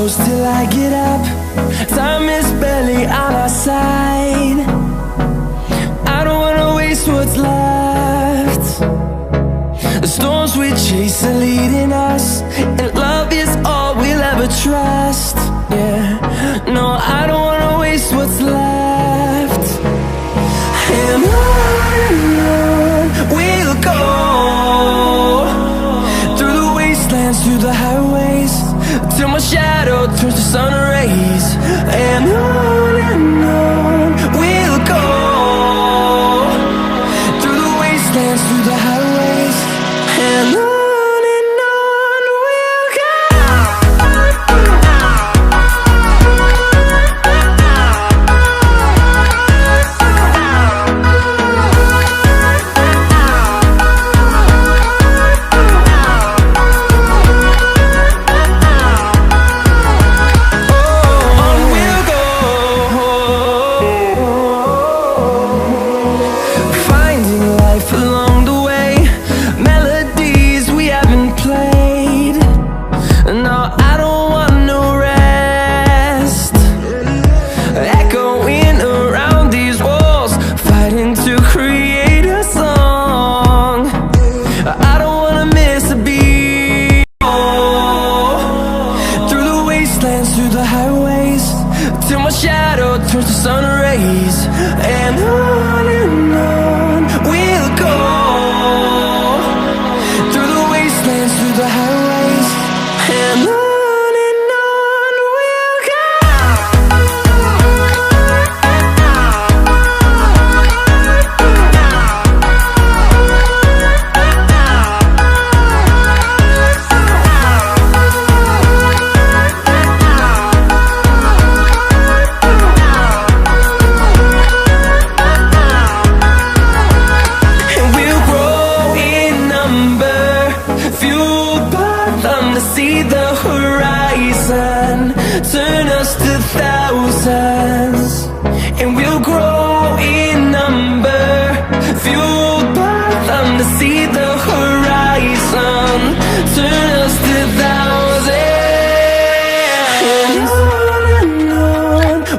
close till I get up. Time is barely on our side. I don't wanna waste what's left. The storms we chase are leading us, and love is all we'll ever trust. Yeah, no, I don't wanna waste what's left. And on we'll go, through the wastelands, through the highways, till my shadow turns to sun rays. And on we'll go, through the wastelands, through the highways, and on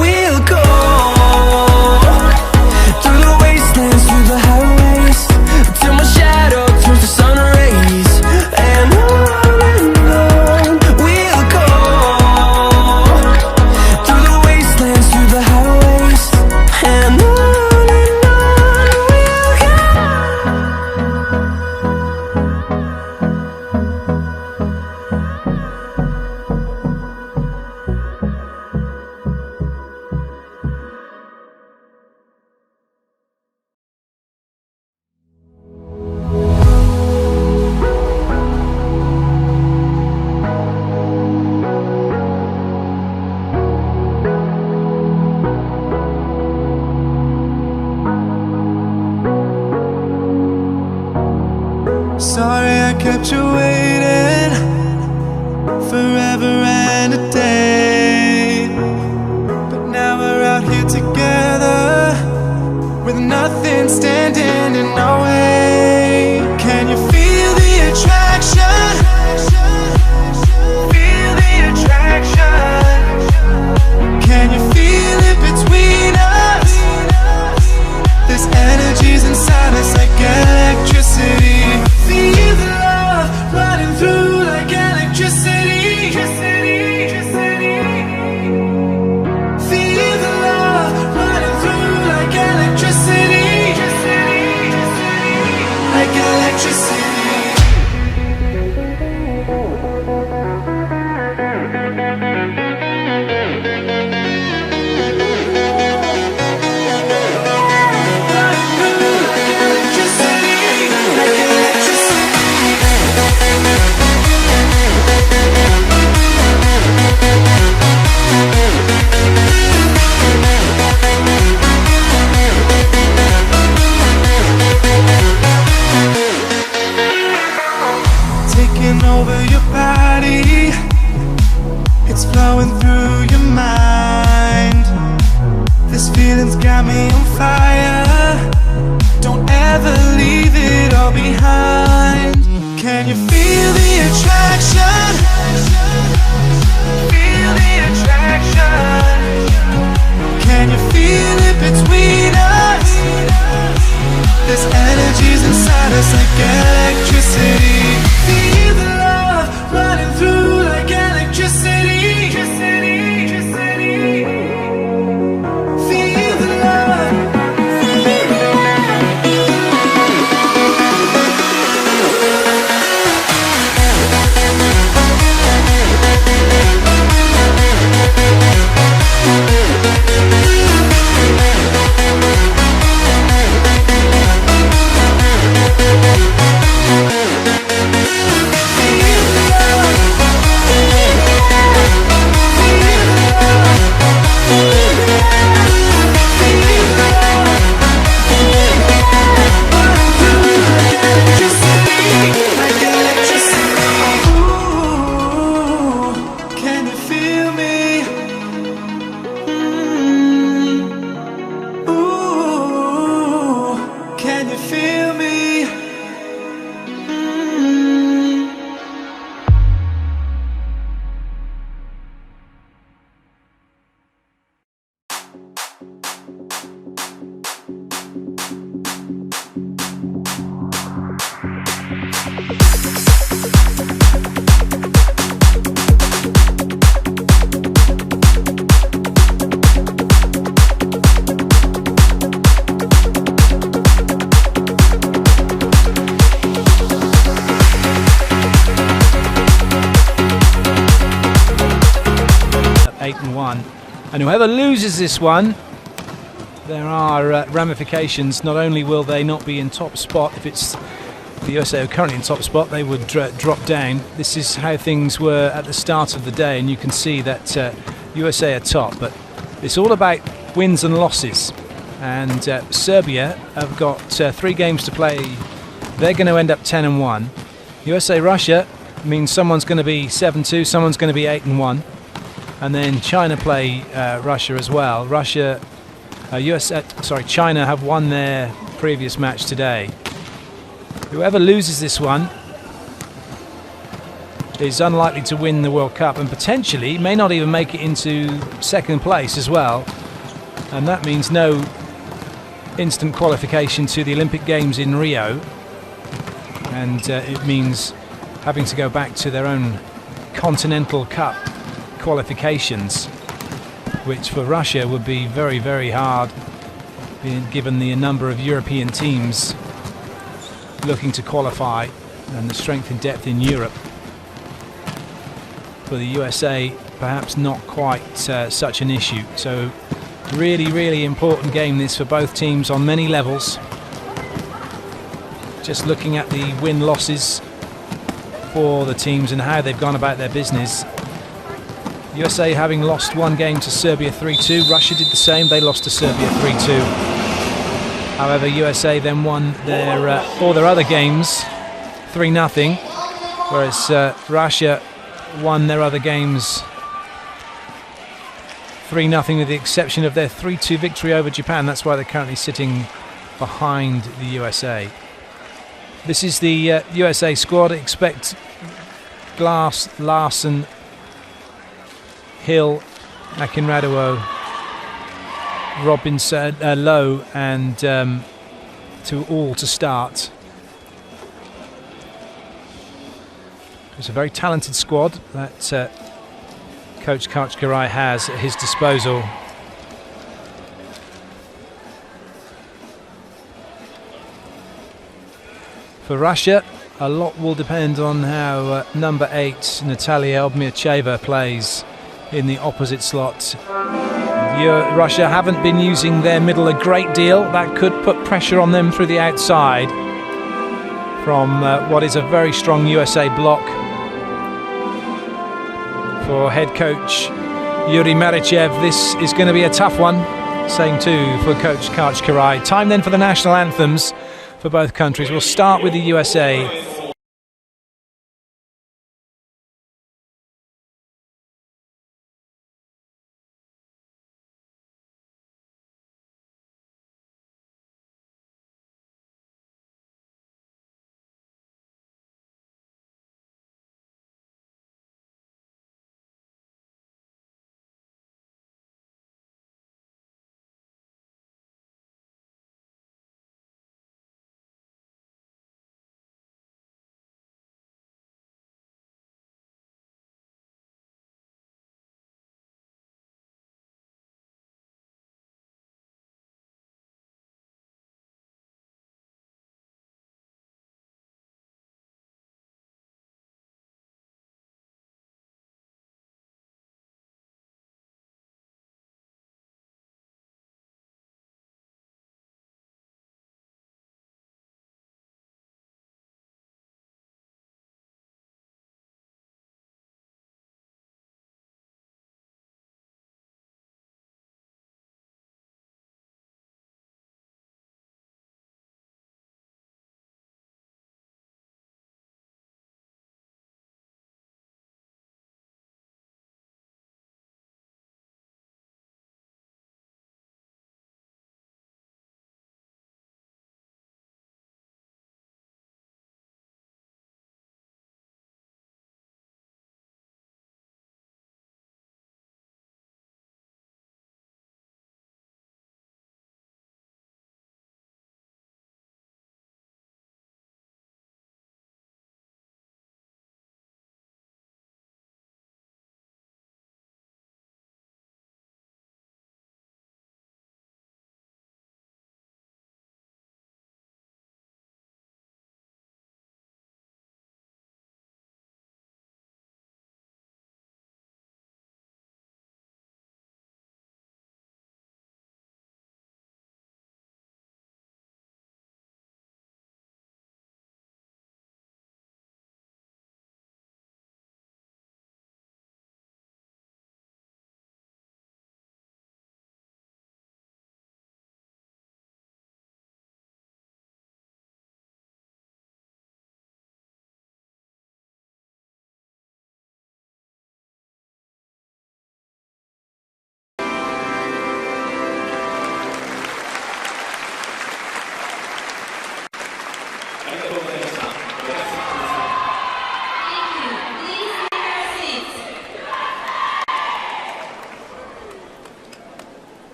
we'll go. Sorry I kept you waiting forever and a day, but now we're out here together with nothing standing in our way. Can you feel the attraction? Feel the attraction. Can you feel it between us? This energy's inside us like electricity. Feel the love running through like electricity. Feel the love running through like electricity. Like electricity. Over your body, it's flowing through your mind. This feeling's got me on fire. Don't ever leave it all behind. Can you feel the attraction? Feel just like electricity. Feel the love running through like electricity. Feel the love. And whoever loses this one, there are ramifications. Not only will they not be in top spot, if it's the USA are currently in top spot, they would drop down. This is how things were at the start of the day, and you can see that USA are top, but it's all about wins and losses. And Serbia have got 3 games to play. They're going to end up 10-1. USA Russia means someone's going to be 7-2, someone's going to be 8-1. And then China play Russia as well. China have won their previous match today. Whoever loses this one is unlikely to win the World Cup and potentially may not even make it into second place as well. And that means no instant qualification to the Olympic Games in Rio. And it means having to go back to their own Continental Cup qualifications, which for Russia would be very, very hard, given the number of European teams looking to qualify and the strength and depth in Europe. For the USA, perhaps not quite such an issue. So really, really important game this for both teams on many levels. Just looking at the win-losses for the teams and how they've gone about their business. USA having lost 1 game to Serbia 3-2. Russia did the same. They lost to Serbia 3-2. However, USA then won their all their other games 3-0, whereas Russia won their other games 3-0 with the exception of their 3-2 victory over Japan. That's why they're currently sitting behind the USA. This is the USA squad. Expect Glass, Larson, Hill, Akinradou, Robinson, Lowe, and to start. It's a very talented squad that Coach Kachkarai has at his disposal. For Russia, a lot will depend on how number 8 Natalia Obmiacheva plays in the opposite slot. Russia haven't been using their middle a great deal. That could put pressure on them through the outside from what is a very strong USA block. For head coach Yuri Marichev, this is going to be a tough one. Same too for Coach Kachkarai. Time then for the national anthems for both countries. We'll start with the USA.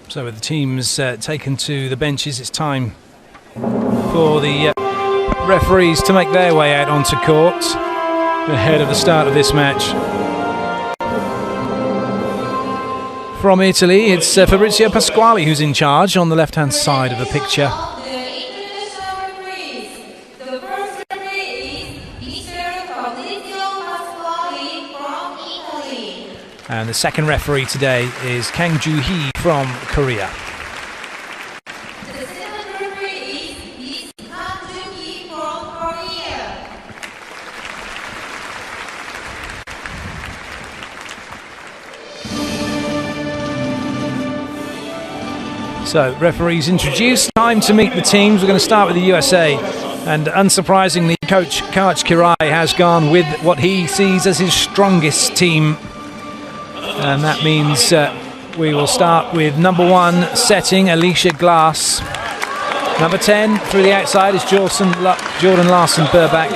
So with the teams taken to the benches, it's time for the referees to make their way out onto court ahead of the start of this match. From Italy, it's Fabrizio Pasquali who's in charge on the left-hand side of the picture. And the second referee today is Kang Joo-hee from Korea. The second referee is Kang Joo-hee from Korea. So, referees introduced. Time to meet the teams. We're going to start with the USA. And unsurprisingly, Coach Karch Kirai has gone with what he sees as his strongest team. And that means we will start with number 1 setting, Alicia Glass. Number 10 through the outside is Jordan Larson-Burbach.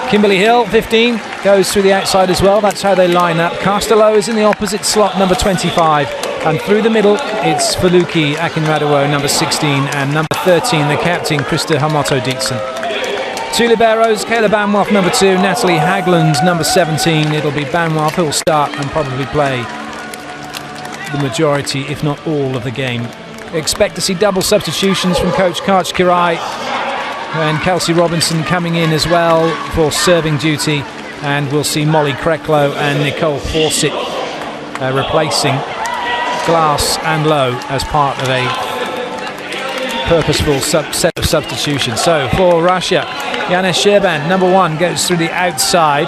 Kimberly Hill, 15, goes through the outside as well. That's how they line up. Castello is in the opposite slot, number 25. And through the middle, it's Feluki Akinradewo, number 16. And number 13, the captain, Krista Hamoto-Dietzen. 2 liberos, Kayla Banwolf, number 2, Natalie Hagland, number 17. It'll be Banwolf who'll start and probably play the majority, if not all, of the game. Expect to see double substitutions from Coach Karch Kirai, and Kelsey Robinson coming in as well for serving duty, and we'll see Molly Kreklow and Nicole Fawcett replacing Glass and Lowe as part of a purposeful set of substitutions. So for Russia, Yana Sherban, number 1, goes through the outside.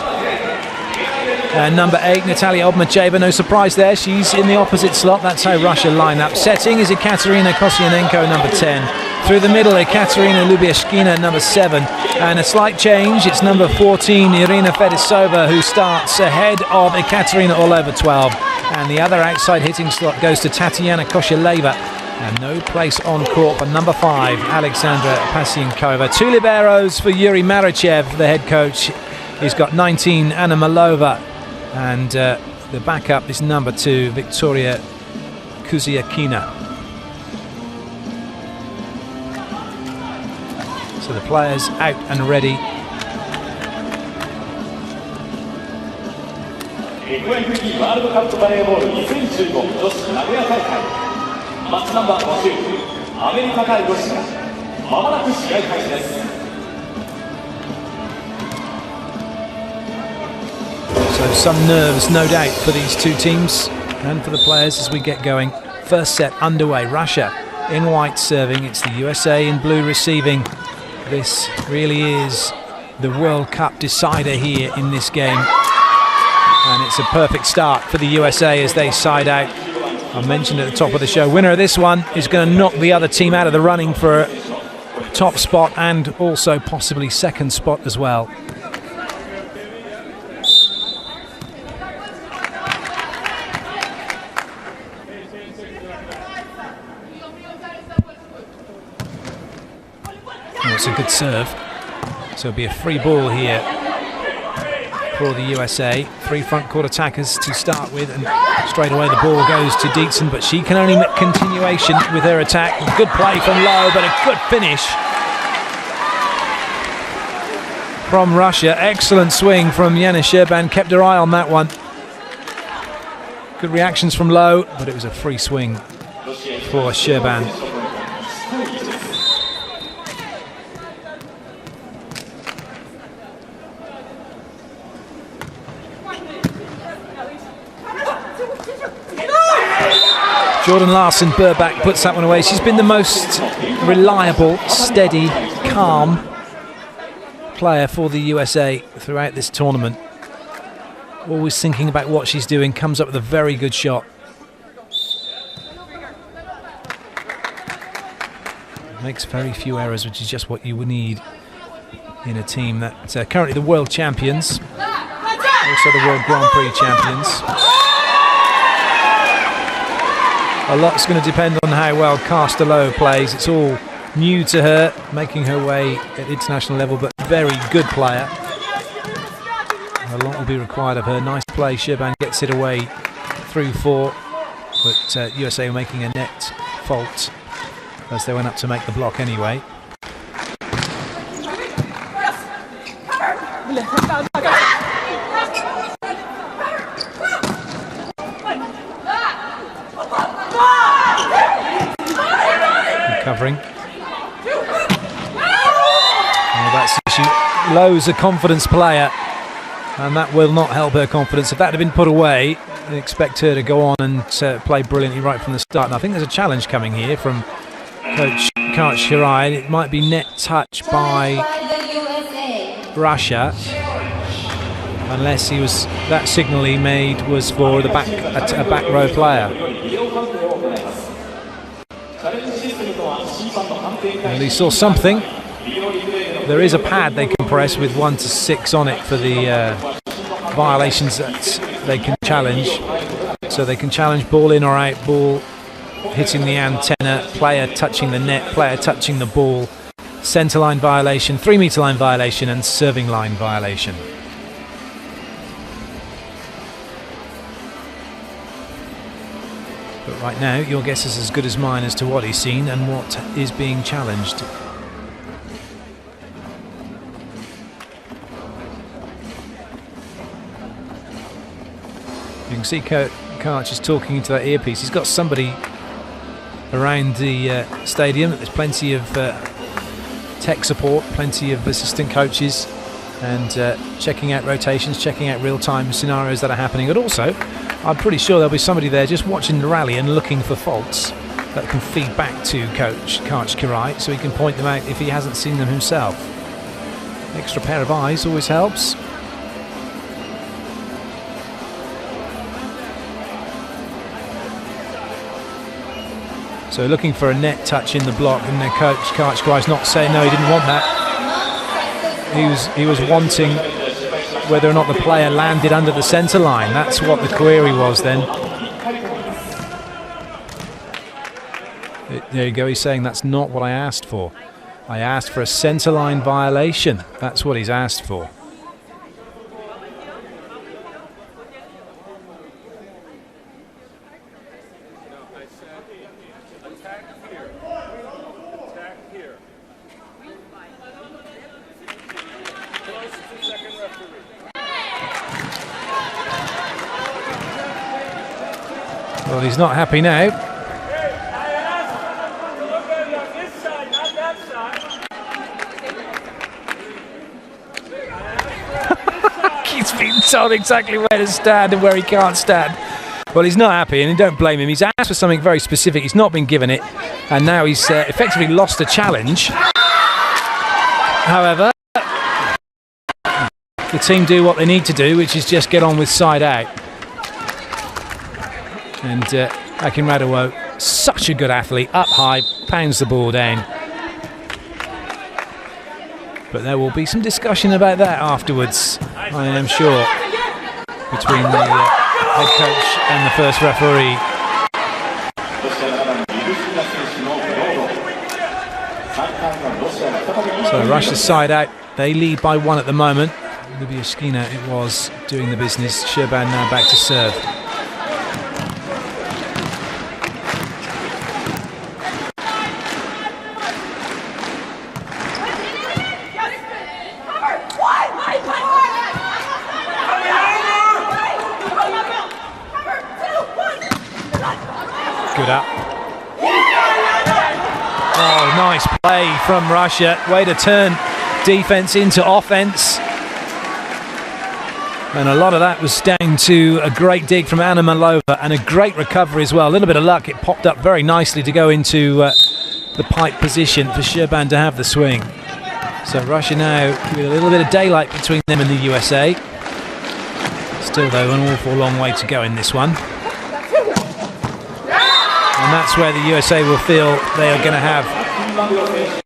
Number 8, Natalia Obmacheva, no surprise there, she's in the opposite slot. That's how Russia line up. Setting is Ekaterina Kosyanenko, number 10. Through the middle, Ekaterina Lubieszkina, number 7. And a slight change, it's number 14, Irina Fedisova, who starts ahead of Ekaterina Orlova, 12. And the other outside hitting slot goes to Tatiana Koshileva. And no place on court for number 5, Alexandra Pasiankova. 2 liberos for Yuri Marichev, the head coach. He's got 19, Anna Malova. And the backup is number 2, Victoria Kuziakina. So the players out and ready. So some nerves, no doubt, for these two teams and for the players as we get going. First set underway. Russia in white serving. It's the USA in blue receiving. This really is the World Cup decider here in this game. And it's a perfect start for the USA as they side out. I mentioned at the top of the show, winner of this one is going to knock the other team out of the running for a top spot and also possibly second spot as well. Oh, it's a good serve. So it'll be a free ball here for the USA. 3 front court attackers to start with, and straight away the ball goes to Dietzen, but she can only make continuation with her attack. Good play from Lowe, but a good finish from Russia. Excellent swing from Yana Sherban, kept her eye on that one. Good reactions from Lowe, but it was a free swing for Sherban. Jordan Larson-Burbach puts that one away. She's been the most reliable, steady, calm player for the USA throughout this tournament. Always thinking about what she's doing, comes up with a very good shot. Makes very few errors, which is just what you would need in a team that's currently the world champions, also the World Grand Prix champions. A lot's going to depend on how well Castello plays. It's all new to her, making her way at international level, but very good player. A lot will be required of her. Nice play. Sherban gets it away through 4. But USA were making a net fault as they went up to make the block anyway. Recovering. Oh, that's she. Lowe's a confidence player, and that will not help her confidence. If that had been put away, I'd expect her to go on and play brilliantly right from the start. And I think there's a challenge coming here from Coach Shirai. It might be net touch by Russia, unless that signal he made was for the a back row player. Well, he saw something. There is a pad they can press with 1 to 6 on it for the violations that they can challenge. So they can challenge ball in or out, ball hitting the antenna, player touching the net, player touching the ball, centre line violation, 3 metre line violation, and serving line violation. But right now, your guess is as good as mine as to what he's seen and what is being challenged. You can see Karch is talking into that earpiece. He's got somebody around the stadium. There's plenty of tech support, plenty of assistant coaches, and checking out rotations, checking out real-time scenarios that are happening. But also, I'm pretty sure there'll be somebody there just watching the rally and looking for faults that can feed back to Coach Karch Kirai, so he can point them out if he hasn't seen them himself. Extra pair of eyes always helps. So looking for a net touch in the block, and then Coach Karch Kirai's not saying no, he didn't want that. He was wanting whether or not the player landed under the centre line. That's what the query was then. There you go, he's saying that's not what I asked for. I asked for a centre line violation. That's what he's asked for. Well, he's not happy now. He's been told exactly where to stand and where he can't stand. Well, he's not happy, and don't blame him. He's asked for something very specific. He's not been given it, and now he's effectively lost a challenge. However, the team do what they need to do, which is just get on with side out. And Akinradawo, such a good athlete, up high, pounds the ball down. But there will be some discussion about that afterwards, I am sure, between the head coach and the first referee. So Russia's side out, they lead by 1 at the moment. Lyuboshkina, it was, doing the business. Sherban now back to serve. Good up. Oh, nice play from Russia. Way to turn defense into offense. And a lot of that was down to a great dig from Anna Malova and a great recovery as well. A little bit of luck. It popped up very nicely to go into the pipe position for Sherban to have the swing. So Russia now with a little bit of daylight between them and the USA. Still, though, an awful long way to go in this one. And that's where the USA will feel they are going to have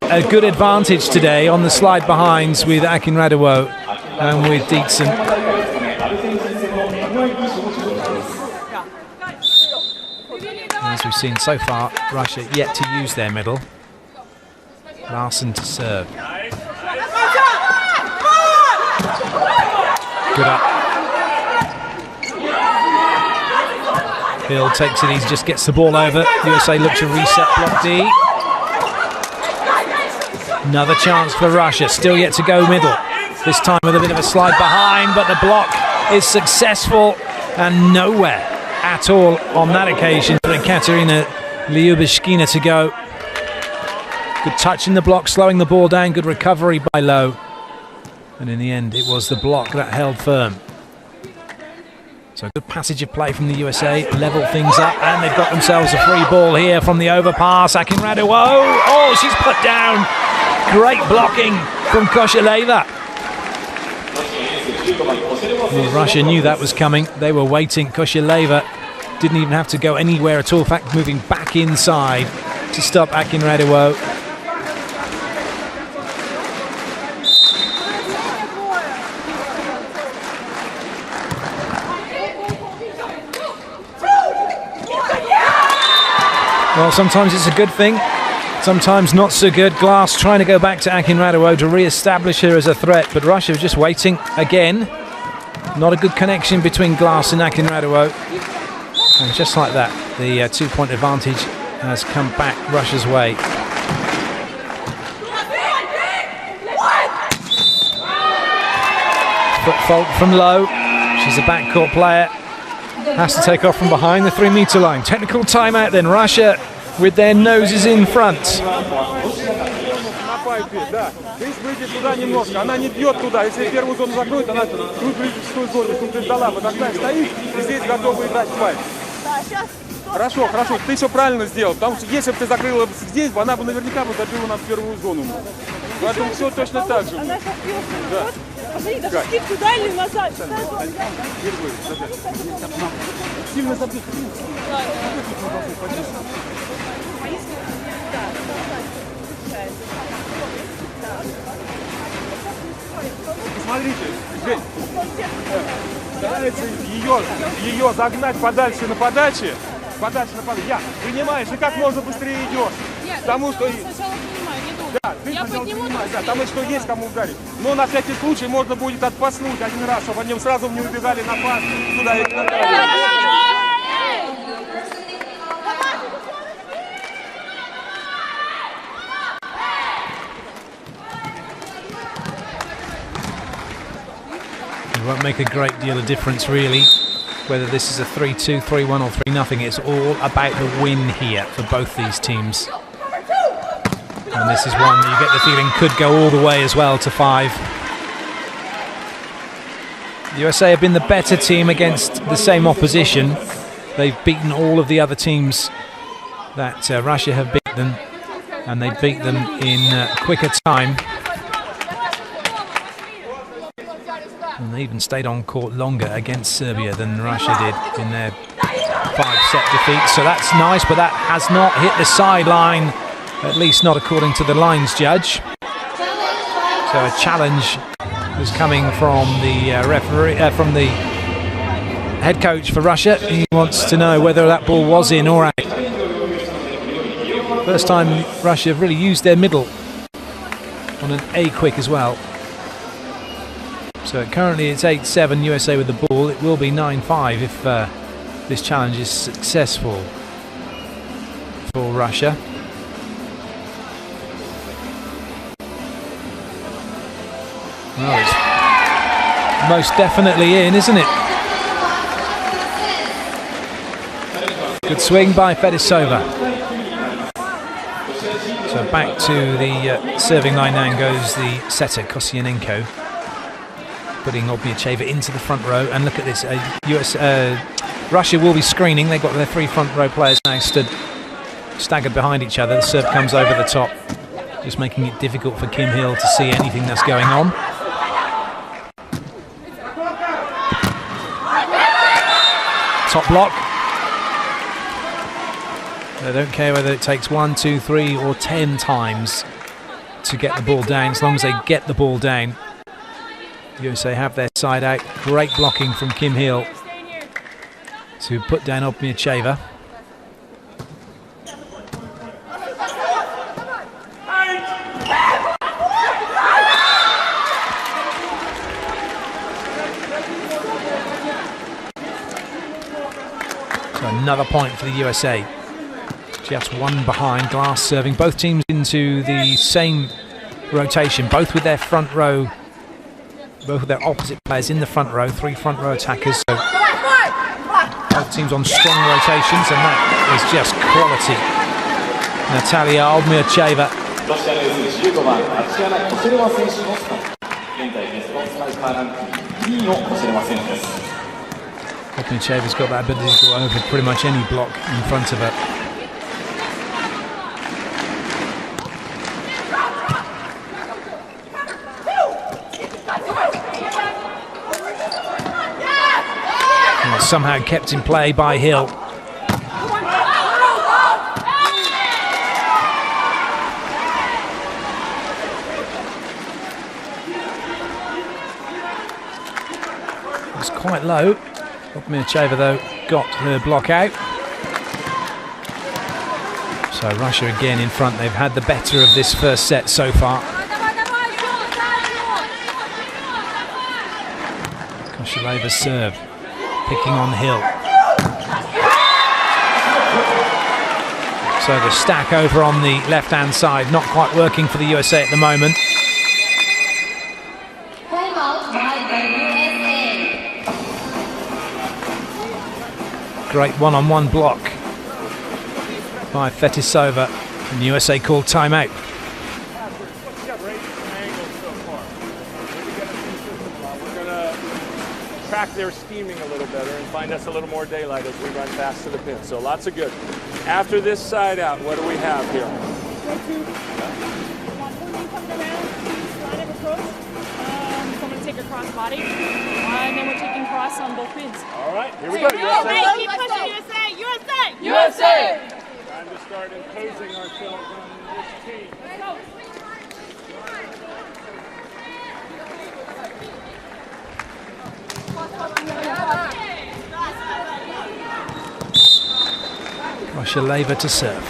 a good advantage today on the slide behinds with Akinradawo and with Dietzen. As we've seen so far, Russia yet to use their middle. Larson to serve. Good up. Hill takes it easy, just gets the ball over. USA look to reset block D. Another chance for Russia, still yet to go middle. This time with a bit of a slide behind, but the block is successful and nowhere at all on that occasion for Katerina Lyubishkina to go. Good touch in the block, slowing the ball down, good recovery by Lowe. And in the end, it was the block that held firm. So good passage of play from the USA, level things up, and they've got themselves a free ball here from the overpass. Akinradu, oh, she's put down. Great blocking from Koshileva. Well, Russia knew that was coming. They were waiting. Koshileva didn't even have to go anywhere at all. In fact, moving back inside to stop Akinradu. Well, sometimes it's a good thing, sometimes not so good. Glass trying to go back to Akinradu to re-establish her as a threat, but Russia was just waiting again. Not a good connection between Glass and Akinradu. And just like that, the 2-point advantage has come back Russia's way. Foot fault from Lowe. She's a backcourt player. Has to take off from behind the 3-meter line. Technical timeout then. Russia with their noses in front. Хорошо, хорошо, ты все правильно сделал, потому что если бы ты закрыла здесь, она бы наверняка бы забила нам в первую зону. Поэтому все точно так же. Она сейчас да. Посмотри, даже скидку дальний назад. Сильно забить. Смотрите, Жень, старается ее загнать подальше на подаче. Я, принимаешь, и как можно быстрее идешь. Нет, потому что... сначала принимаю, не думаю. Да, ты Я сначала подниму, принимаешь, да, там что есть кому ударить. Но на всякий случай можно будет отпаснуть один раз, чтобы они сразу не убегали на пас туда и туда. It won't make a great deal of difference really whether this is a 3-2, 3-1 or 3-0. It's all about the win here for both these teams. And this is one that you get the feeling could go all the way as well to 5. The USA have been the better team against the same opposition. They've beaten all of the other teams that Russia have beaten, and they beat them in quicker time. And they even stayed on court longer against Serbia than Russia did in their 5-set defeat. So that's nice, but that has not hit the sideline, at least not according to the lines judge. So a challenge was coming from the referee, from the head coach for Russia. He wants to know whether that ball was in or out. First time Russia have really used their middle on an A quick as well. So currently it's 8-7 USA with the ball. It will be 9-5 if this challenge is successful for Russia. Well, it's most definitely in, isn't it? Good swing by Fedisova. So back to the serving line now goes the setter, Kosciuszko, putting Ogniacheva into the front row. And look at this, Russia will be screening. They've got their 3 front row players now staggered behind each other. The serve comes over the top, just making it difficult for Kim Hill to see anything that's going on. Top block. They don't care whether it takes 1, 2, 3 or 10 times to get the ball down, as long as they get the ball down. USA have their side out. Great blocking from Kim Hill to put down Ogniacheva. So Another point for the USA. Just one behind, Glass serving. Both teams into the same rotation, both with their front row, both with their opposite players in the front row, 3 front row attackers. So both teams on strong rotations, and that is just quality. Natalia Olmiacheva. Olmiacheva's got that ability to go over pretty much any block in front of her. Somehow kept in play by Hill. It's quite low. Olmiacheva though got her block out. So Russia again in front. They've had the better of this first set so far. Koshileva's serve. Picking on Hill. So the stack over on the left-hand side, not quite working for the USA at the moment. Great one-on-one block by Fetisova, and the USA called timeout. Track their scheming a little better and find us a little more daylight as we run fast to the pin. So lots of good. After this side out, what do we have here? So I'm going to take a cross body, and then we're taking cross on both pins. All right, here we go. Hey, keep pushing, USA! USA! USA! Time to start imposing ourselves on this team. Let's go! Koshieleva to serve.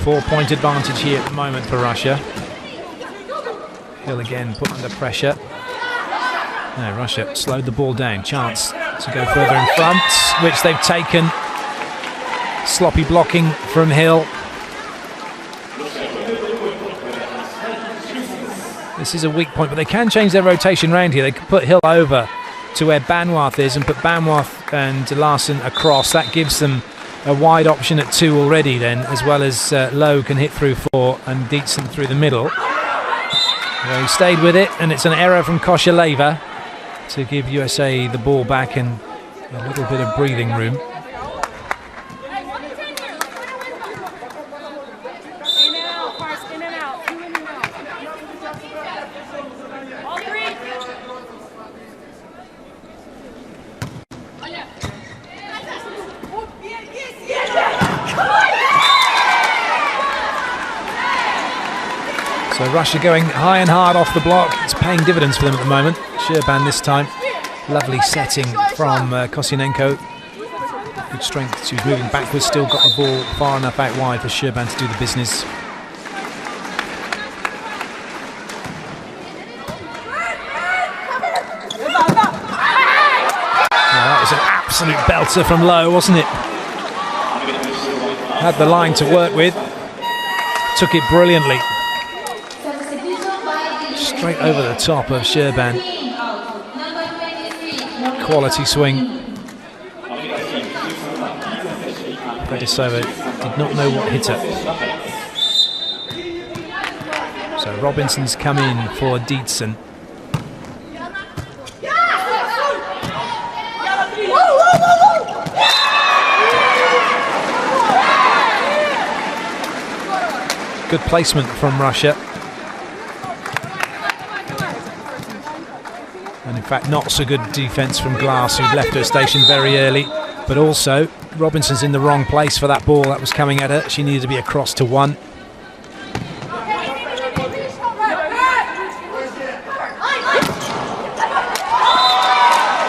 4-point advantage here at the moment for Russia. Hill again put under pressure. No, Russia slowed the ball down. Chance to go further in front, which they've taken. Sloppy blocking from Hill. This is a weak point, but they can change their rotation round here. They can put Hill over to where Banwath is and put Banwath and Larson across. That gives them a wide option at 2 already then, as well as Lowe can hit through 4 and Dietzen through the middle. Well, he stayed with it, and it's an error from Koshieleva to give USA the ball back and a little bit of breathing room. So Russia going high and hard off the block. It's paying dividends for them at the moment. Sherban this time. Lovely setting from Kosynenko. Good strength. She's moving backwards. Still got the ball far enough out wide for Sherban to do the business. That was an absolute belter from Lowe, wasn't it? Had the line to work with. Took it brilliantly. Straight over the top of Sherban. Quality swing. Fetisova did not know what hit her. So Robinson's come in for Dietzen. Good placement from Russia. And in fact, not so good defence from Glass, who'd left her station very early. But also, Robinson's in the wrong place for that ball that was coming at her. She needed to be across to 1.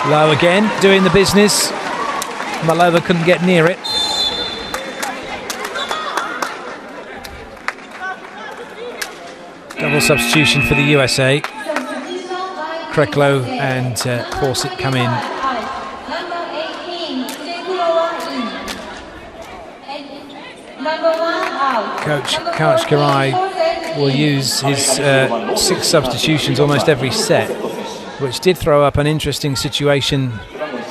Lowe again, doing the business. Malova couldn't get near it. Double substitution for the USA. Kreklo and Fawcett come in. Coach Karai will use his 6 substitutions almost every set, which did throw up an interesting situation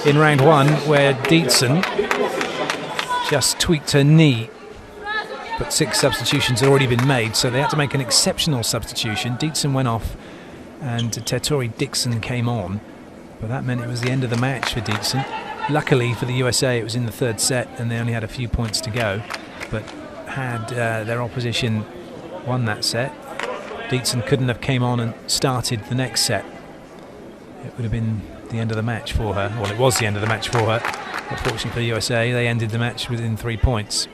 in round 1 where Dietzen just tweaked her knee, but 6 substitutions had already been made, so they had to make an exceptional substitution. Dietzen went off and Tettori Dixon came on, but that meant it was the end of the match for Dietzen. Luckily for the USA, it was in the 3rd set and they only had a few points to go, but had their opposition won that set, Dietzen couldn't have came on and started the next set. It would have been the end of the match for her. Well, it was the end of the match for her. Unfortunately for the USA, they ended the match within 3 points.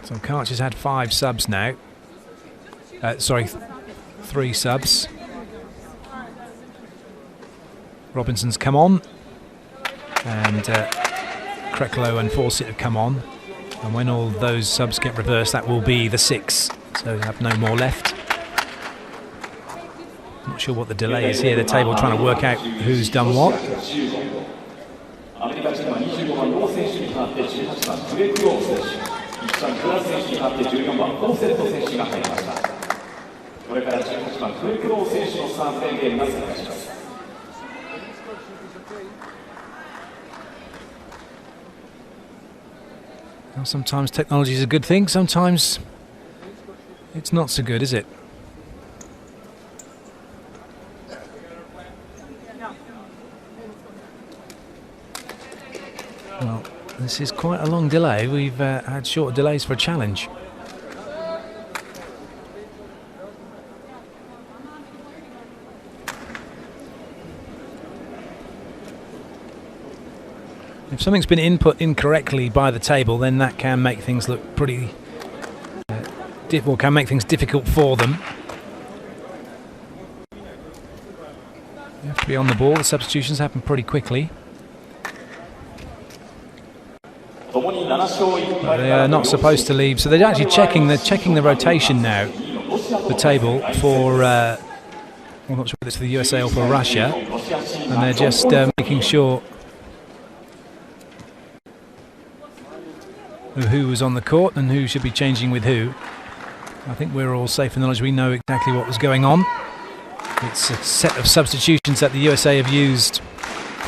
So Karch has had 5 subs now. Sorry, 3 subs. Robinson's come on, and Kreklo and Fawcett have come on. And when all those subs get reversed, that will be the 6. So we have no more left. Not sure what the delay is here. The table trying to work out who's done what. Well, sometimes technology is a good thing, sometimes it's not so good, is it? Well, this is quite a long delay. We've had shorter delays for a challenge. If something's been input incorrectly by the table, then that can make things look pretty... can make things difficult for them. You have to be on the ball. The substitutions happen pretty quickly. But they are not supposed to leave, so they're actually checking the rotation now, the table, for well, I'm not sure whether it's for the USA or for Russia, and they're just making sure of who was on the court and who should be changing with who. I think we're all safe in the knowledge we know exactly what was going on. It's a set of substitutions that the USA have used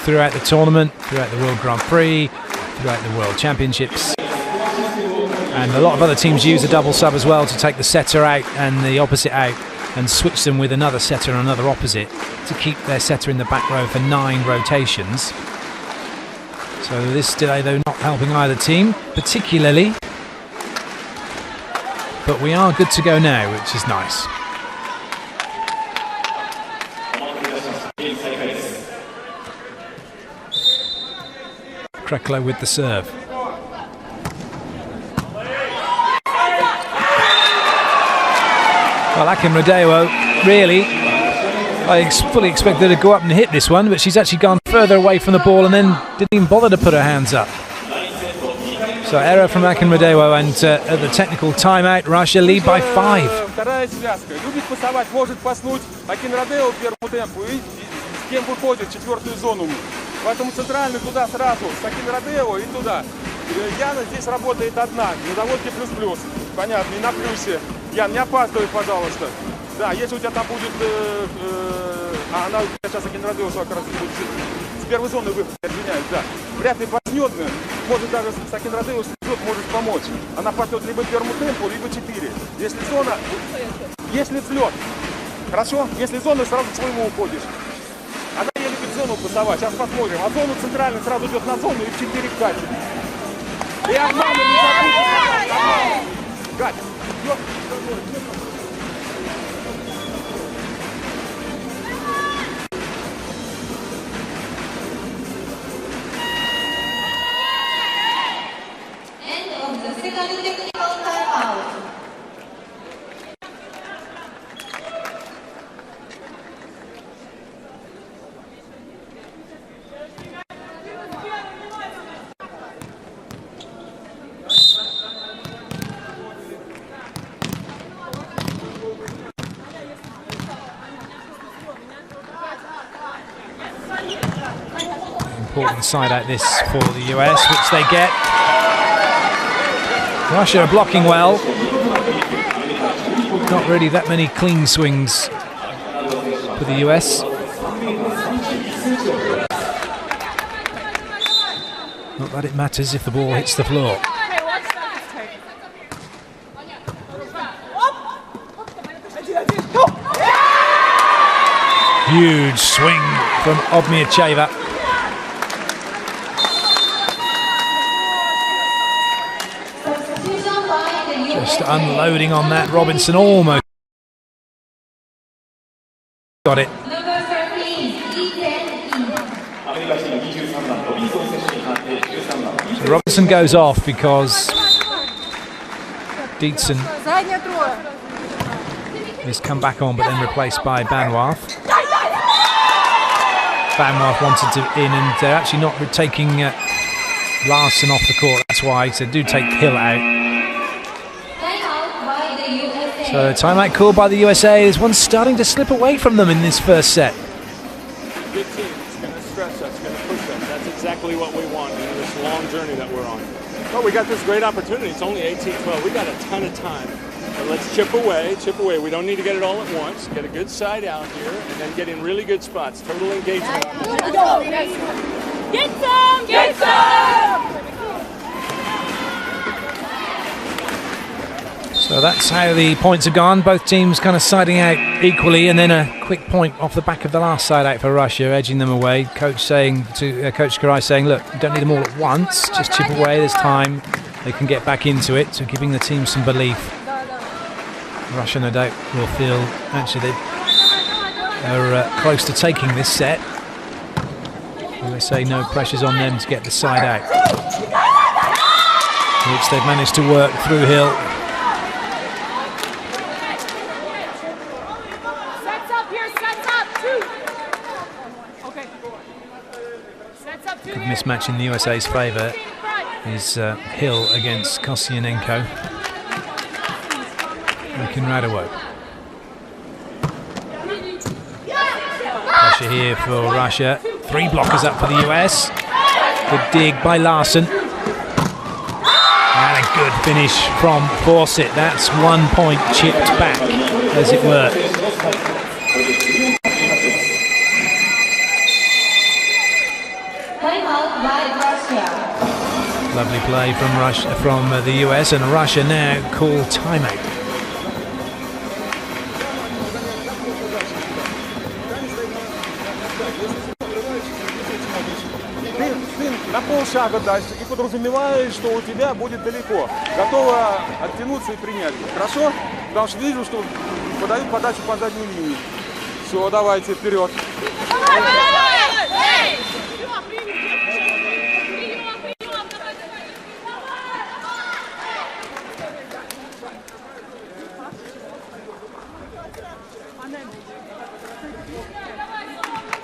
throughout the tournament, throughout the World Grand Prix, throughout the World Championships. And a lot of other teams use a double sub as well to take the setter out and the opposite out and switch them with another setter and another opposite to keep their setter in the back row for 9 rotations. So this delay, though, not helping either team particularly. But we are good to go now, which is nice. Kreklo with the serve. Well, Akin Radewo, really, I fully expected her to go up and hit this one, but she's actually gone further away from the ball and then didn't even bother to put her hands up. So error from Akin Radewo, and at the technical timeout, Russia lead by 5. Вторая связка. Любит пасовать, может паснуть Акин Радео в первому темпу и с кем выходит в 4-ю зону. Поэтому центральный туда сразу, с Акин Радео и туда. Яна здесь работает одна, на доводке плюс-плюс. Понятно, и на плюсе. Ян, не опаздывай, пожалуйста. Да, если у тебя там будет... она сейчас Акин Радео как раз будет с первой зоны выход, извиняюсь, да. Вряд ли паснет, может даже с Акин Радео может помочь. Она паснет либо первому темпу, либо 4. Если зона... Если взлет. Хорошо? Если зона, сразу к своему уходишь. Она не любит зону пасовать. Сейчас посмотрим. А зону центральную сразу идет на зону и в 4 катит. И обмана не забудь. Катит. End of the second technical timeout. important side out this for the US, which they get. Russia are blocking well. Not really that many clean swings for the US. Not that it matters if the ball hits the floor. Huge swing from Ogmiacheva. Just unloading on that. Robinson almost got it. So Robinson goes off because Dietzen is come back on, but then replaced by Banwarth. Banwarth wanted to in, and they're actually not taking Larson off the court. That's why. So do take Hill out. So timeout called by the USA. There's one starting to slip away from them in this first set. Good team. It's going to stress us, going to push us. That's exactly what we want in this long journey that we're on. But we got this great opportunity. It's only 18-12. We got a ton of time. But let's chip away, chip away. We don't need to get it all at once. Get a good side out here, and then get in really good spots. Total engagement. Get some! Get some! So that's how the points have gone. Both teams kind of siding out equally, and then a quick point off the back of the last side out for Russia, edging them away. Coach saying to Coach Karai saying, "Look, you don't need them all at once. Just chip away. There's time. They can get back into it." So giving the team some belief. Russia, no doubt, will feel actually they're close to taking this set. USA, no pressures on them to get the side out, which they've managed to work through Hill. Sets up here, sets up, two. Okay. Sets up two. Good mismatch in the USA's favour is Hill against Kosciuszko. Radaway. Pressure here for Russia. 3 blockers up for the US. Good dig by Larson. And a good finish from Fawcett. That's 1 point chipped back, as it were. Lovely play from Russia, from the US, and Russia now call timeout. На полшага дальше и подразумеваешь, что у тебя будет далеко. Готова оттянуться и принять. Хорошо? Потому что вижу, что подают подачу по задней линии. Все, давайте, вперед.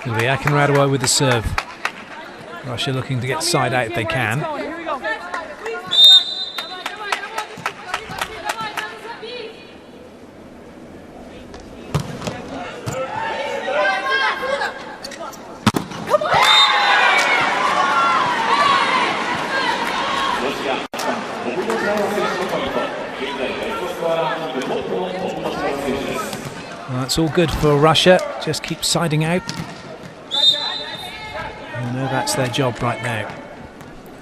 It'll be Akinradwa with the serve. Russia looking to get side out if they can. Well, that's all good for Russia. Just keep siding out. You know that's their job right now.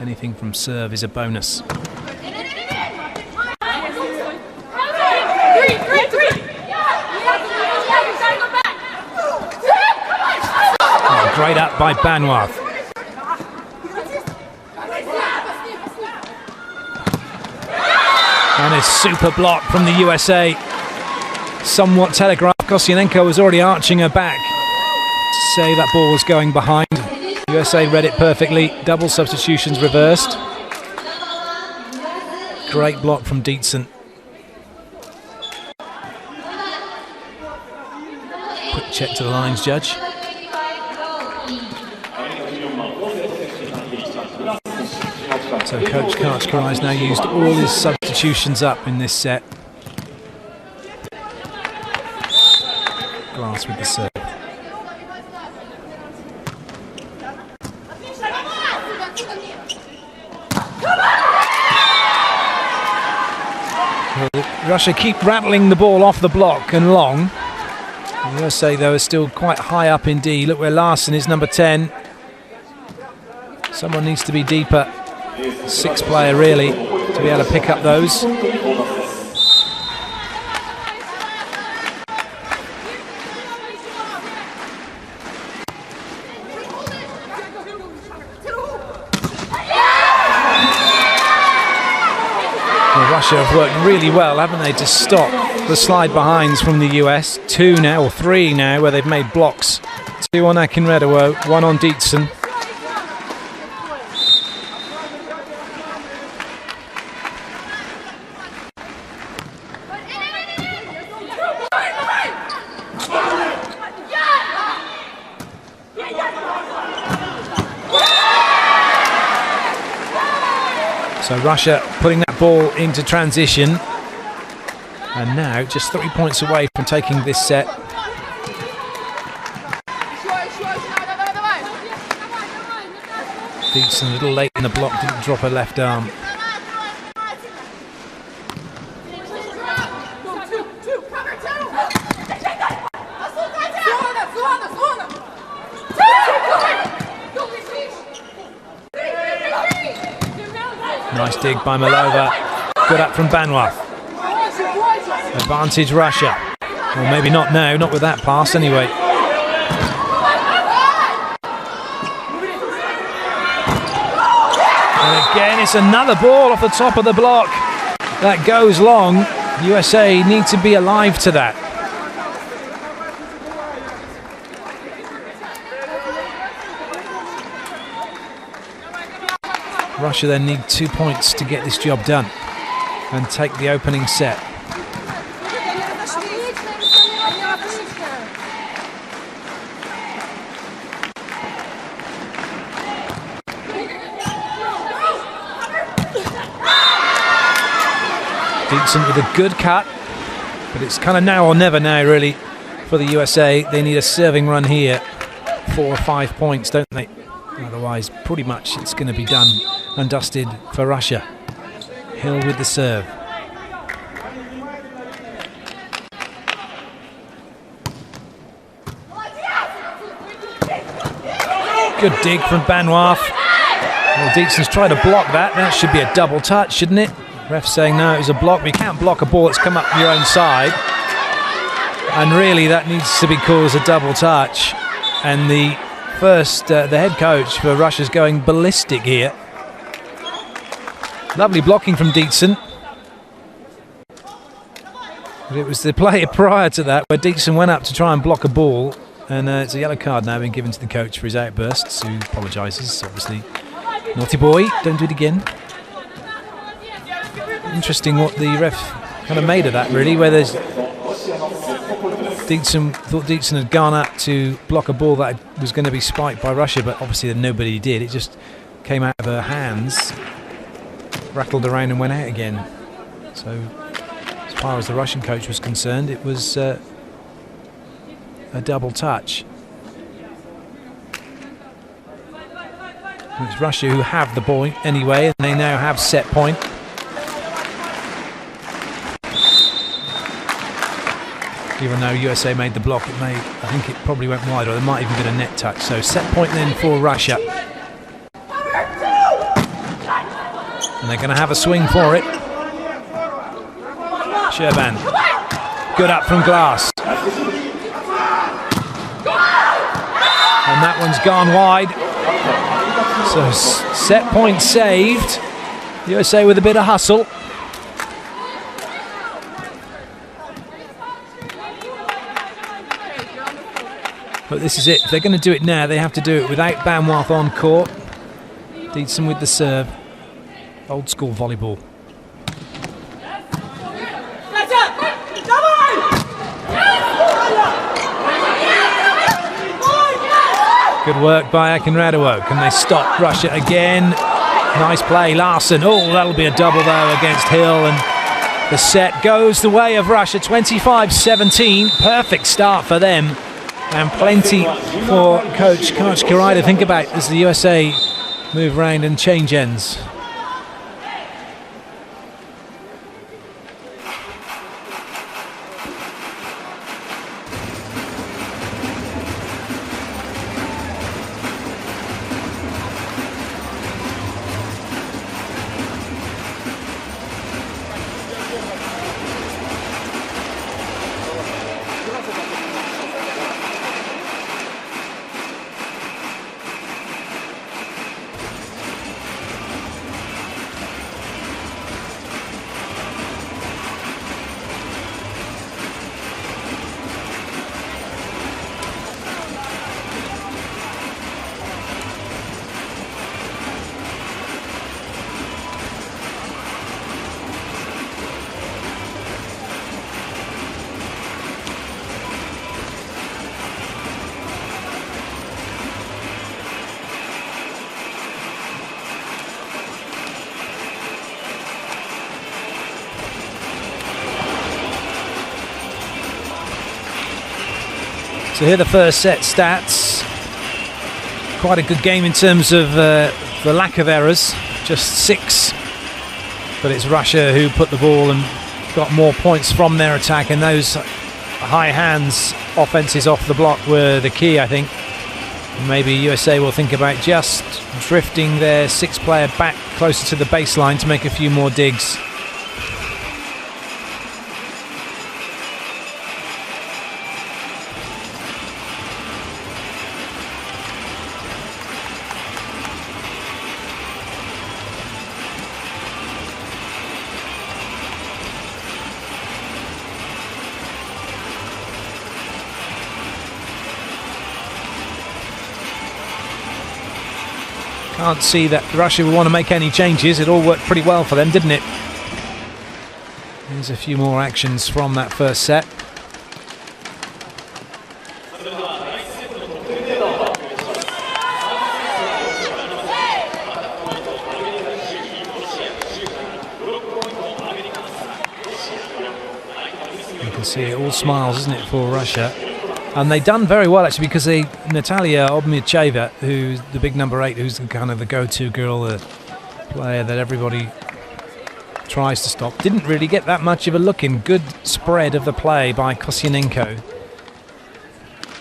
Anything from serve is a bonus. Oh, great up by Banwarth. And a super block from the USA. Somewhat telegraphed. Kosciuszko was already arching her back to say that ball was going behind. USA read it perfectly. Double substitutions reversed. Great block from Dietzen. Quick check to the lines judge. So Coach Karchkar has now used all his substitutions up in this set. Glass with the serve. Russia keep rattling the ball off the block and long. The USA, though, is still quite high up indeed. Look where Larson is, number 10. Someone needs to be deeper. 6th player, really, to be able to pick up those. Russia have worked really well, haven't they, to stop the slide behinds from the US. 2 now, or 3 now, where they've made blocks. 2 on Akinredawo, 1 on Dietzen. So Russia putting that ball into transition, and now just 3 points away from taking this set. Dietzen a little late in the block, didn't drop her left arm. Nice dig by Malova. Good up from Banwath. Advantage Russia. Well, maybe not now, not with that pass anyway. And again, it's another ball off the top of the block. That goes long. USA need to be alive to that. Russia then need 2 points to get this job done and take the opening set. Dietzen with a good cut, but it's kind of now or never now really for the USA. They need a serving run here, 4 or 5 points, don't they? Otherwise, pretty much it's going to be done and dusted for Russia. Hill with the serve. Good dig from Banwath. Well, Dietzen's tried to block that. That should be a double touch, shouldn't it? Ref saying no, it was a block. But you can't block a ball that's come up your own side. And really, that needs to be called as a double touch. And the head coach for Russia's going ballistic here. Lovely blocking from Dietzen. But it was the play prior to that where Dietzen went up to try and block a ball, and it's a yellow card now being given to the coach for his outbursts, who apologises, obviously. Naughty boy, don't do it again. Interesting what the ref kind of made of that, really, where there's thought Dietzen had gone up to block a ball that was going to be spiked by Russia, but obviously nobody did. It just came out of her hands, rattled around and went out again. So as far as the Russian coach was concerned, it was a double touch. And it's Russia who have the point anyway, and they now have set point. Even though USA made the block, I think it probably went wide, or they might even get a net touch. So set point then for Russia. And they're going to have a swing for it. Sherban. Good up from Glass. And that one's gone wide. So set point saved. USA with a bit of hustle. But this is it. If they're going to do it now, they have to do it without Banwath on court. Dietzen with the serve. Old school volleyball. Good work by Akinredawo. Can they stop Russia again? Nice play, Larson. Oh, that'll be a double though against Hill, and the set goes the way of Russia. 25-17. Perfect start for them. And plenty for Coach Kirai to think about as the USA move round and change ends. So here are the first set stats. Quite a good game in terms of the lack of errors, just 6. But it's Russia who put the ball and got more points from their attack, and those high hands offenses off the block were the key, I think. And maybe USA will think about just drifting their 6-player back closer to the baseline to make a few more digs. Can't see that Russia will want to make any changes. It all worked pretty well for them, didn't it? There's a few more actions from that first set. You can see it all smiles, isn't it, for Russia? And they've done very well, actually, because Natalia Obmiacheva, who's the big number 8, who's kind of the go-to girl, the player that everybody tries to stop, didn't really get that much of a look in. Good spread of the play by Kosyanenko.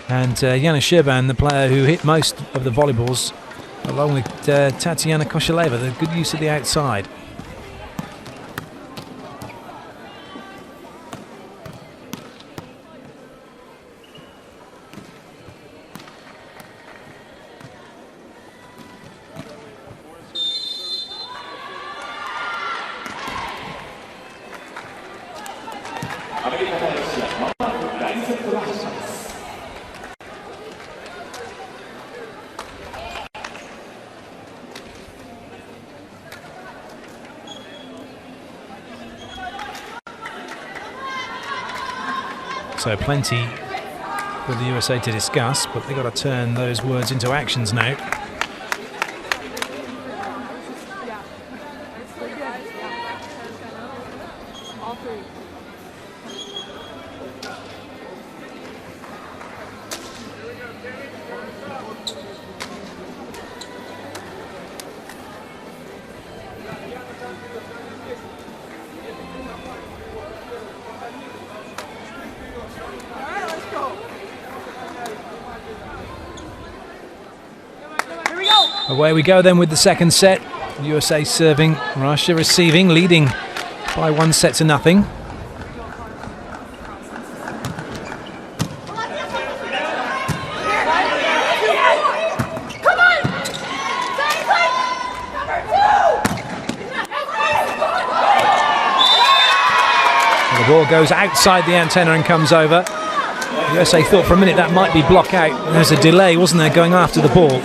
And Yana Sherban, the player who hit most of the volleyballs, along with Tatiana Koshaleva, the good use of the outside. So plenty for the USA to discuss, but they've got to turn those words into actions now. Away we go then with the second set. USA serving, Russia receiving, leading by 1-0. The ball goes outside the antenna and comes over. USA thought for a minute that might be block out. There's a delay, wasn't there, going after the ball.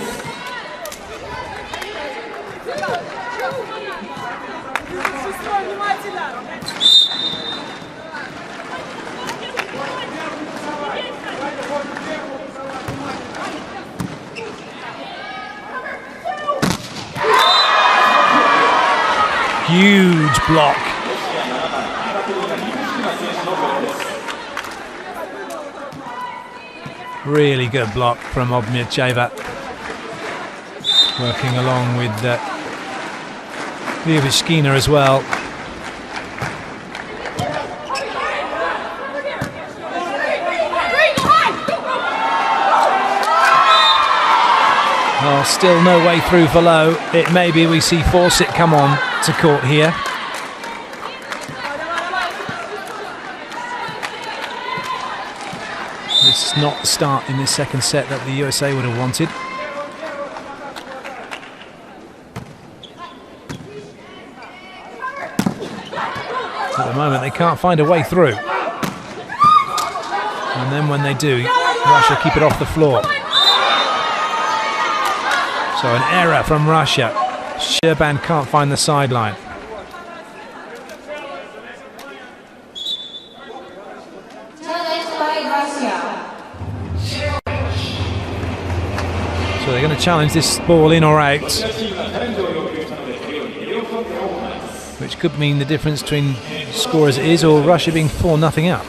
Huge block. Really good block from Obmiacheva. working along with Lyubushkina as well. Well, still no way through for Low. It may be we see Fawcett come on to court here. This is not the start in this second set that the USA would have wanted. At the moment they can't find a way through. And then when they do, Russia keep it off the floor. So an error from Russia. Sherban can't find the sideline. So they're going to challenge this ball in or out, which could mean the difference between score as it is or Russia being 4-0 up.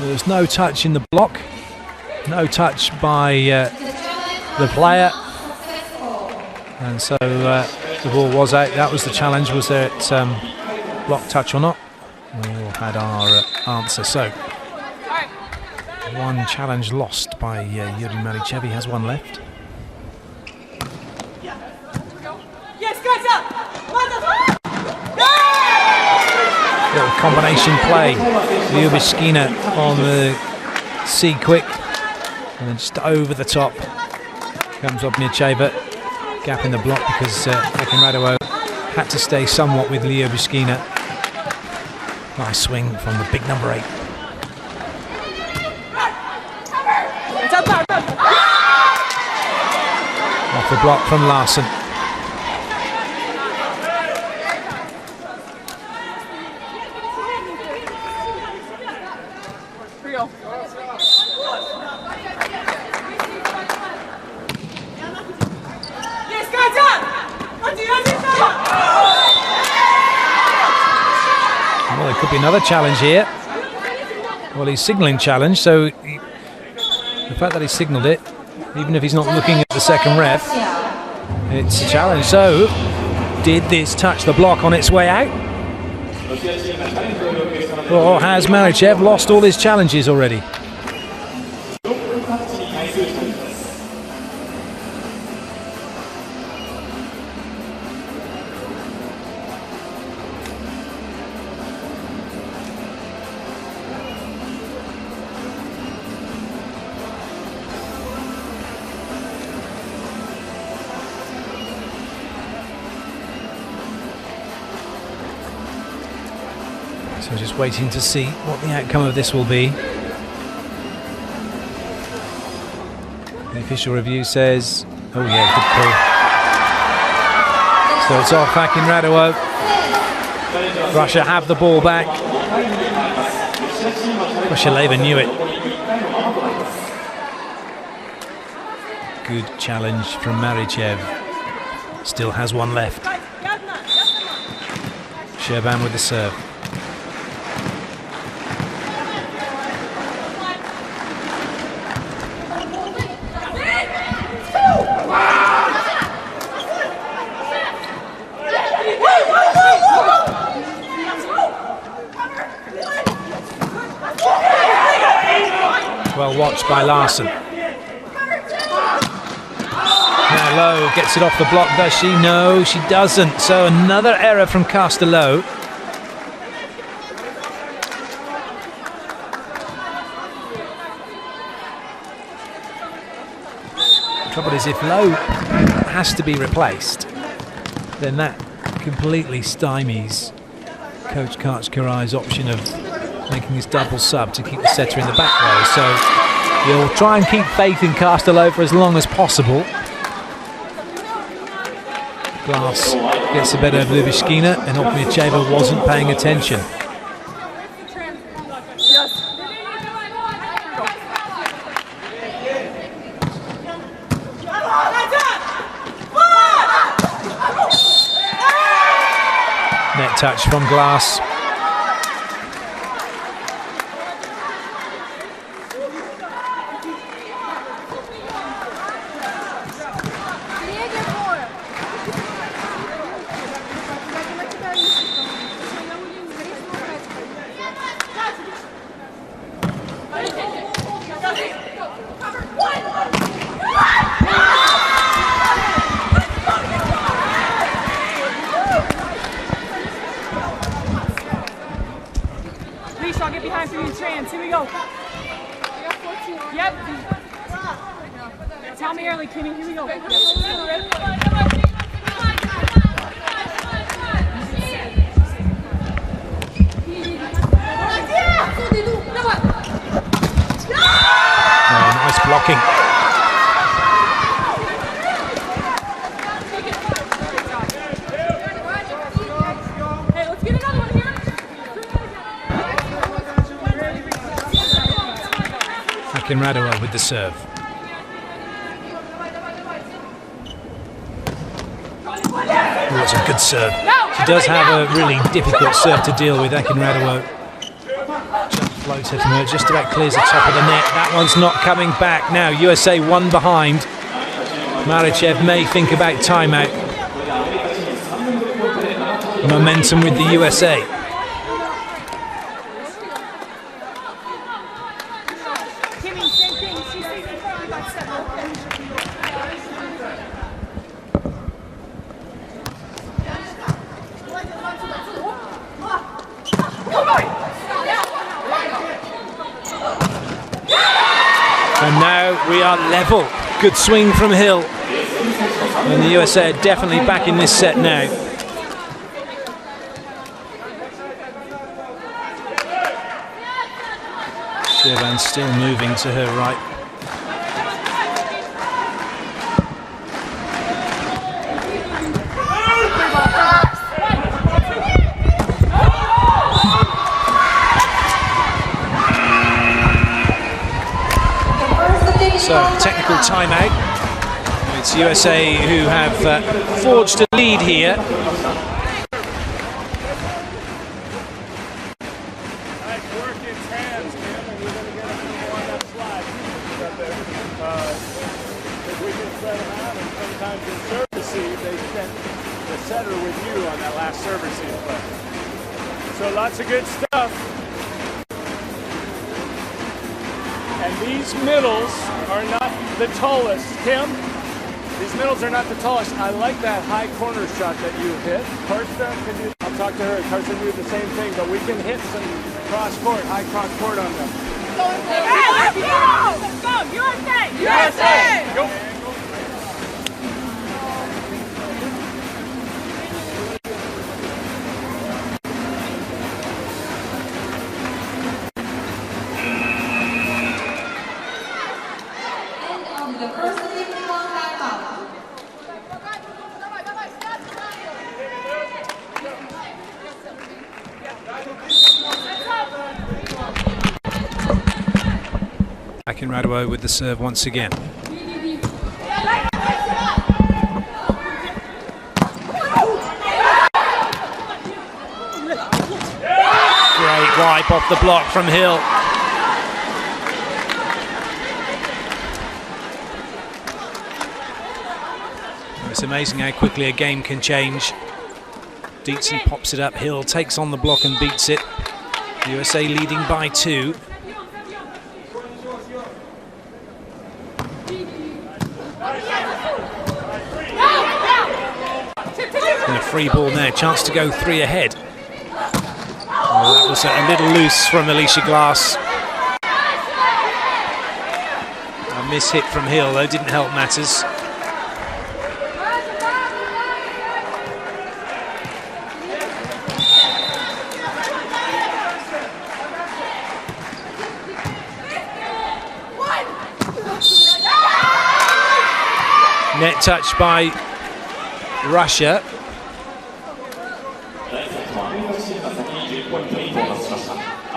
There's no touch in the block, no touch by the player, and so the ball was out. That was the challenge. Was there block touch or not? We all had our answer. So one challenge lost by Yuri Marichev. He has one left. Little combination play. Lyubushkina on the C quick, and then just over the top comes Obniacheva. Gap in the block because Akinradowo had to stay somewhat with Lyubushkina. Nice swing from the big number 8. Off the block from Larsen. Well, there could be another challenge here. Well, he's signalling challenge, so the fact that he signalled it, even if he's not looking at the second ref, it's a challenge. So, did this touch the block on its way out? Or has Marichev lost all his challenges already? So just waiting to see what the outcome of this will be. The official review says, oh yeah, good call. So it's off Akinradowo. Russia have the ball back. Rushaleva knew it. Good challenge from Marichev. Still has one left. Sherban with the serve. Well watched by Larsen. Now Lowe gets it off the block, does she? No, she doesn't. So another error from Castello. The trouble is, if Lowe has to be replaced, then that completely stymies Coach Kartskarai's option of making his double sub to keep the setter in the back row. So he'll try and keep faith in Castello for as long as possible. Glass gets the better of Lubishkina, and Ogniacheva wasn't paying attention. Net touch from Glass. I'll get behind for you, trans. Here we go. Yep. Tell me early, Kimmy. Here we go. Oh, nice blocking. Hey, let's get another one here. Radua with the serve. Oh, it's a good serve. She does have a really difficult serve to deal with, Radua. Just floats it from her, just about clears the top of the net. That one's not coming back. Now USA one behind. Marichev may think about timeout. Momentum with the USA. And now we are level. Good swing from Hill. And the USA are definitely back in this set now. Shirvan still moving to her right. So, technical timeout. It's USA who have forged a lead here. Nice work in hands, man. And we're going to get them on that slide. If we can set them out, and sometimes in serve receive, they sent the setter with you on that last serve receive play. So lots of good stuff. And these middles are not the tallest. Kim, these middles are not the tallest. I like that high corner shot that you hit. Karsta can do, I'll talk to her. Karsta can do the same thing, but we can hit some cross court, high cross court on them. Hey, let's go! Let's go! USA! USA! Go! Radua with the serve once again. Great wipe off the block from Hill. It's amazing how quickly a game can change. Dietzen pops it up, Hill takes on the block and beats it. The USA leading by 2. And a free ball now, chance to go 3 ahead. Oh, that was a little loose from Alicia Glass. A miss hit from Hill, though, didn't help matters. Net touch by Russia.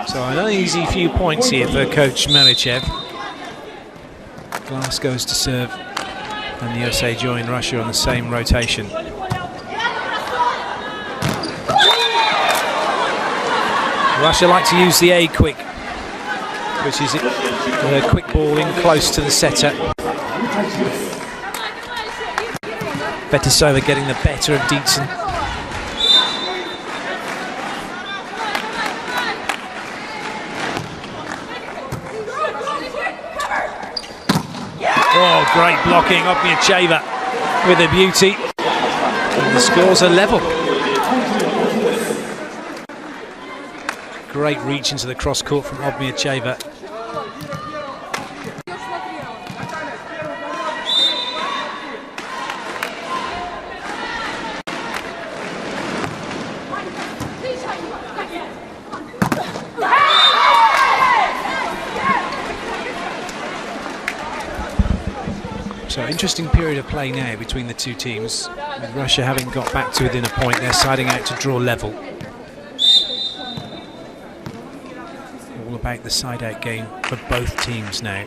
So an uneasy few points here for Coach Melichev. Glass goes to serve, and the USA join Russia on the same rotation. Russia like to use the A quick, which is a quick ball in close to the setter. Betasova getting the better of Dietzen. Oh, great blocking, Ogniacheva with a beauty. And the scores are level. Great reach into the cross court from Ogniacheva. So interesting period of play now between the two teams, with Russia having got back to within a point. They're siding out to draw level. All about the side-out game for both teams now.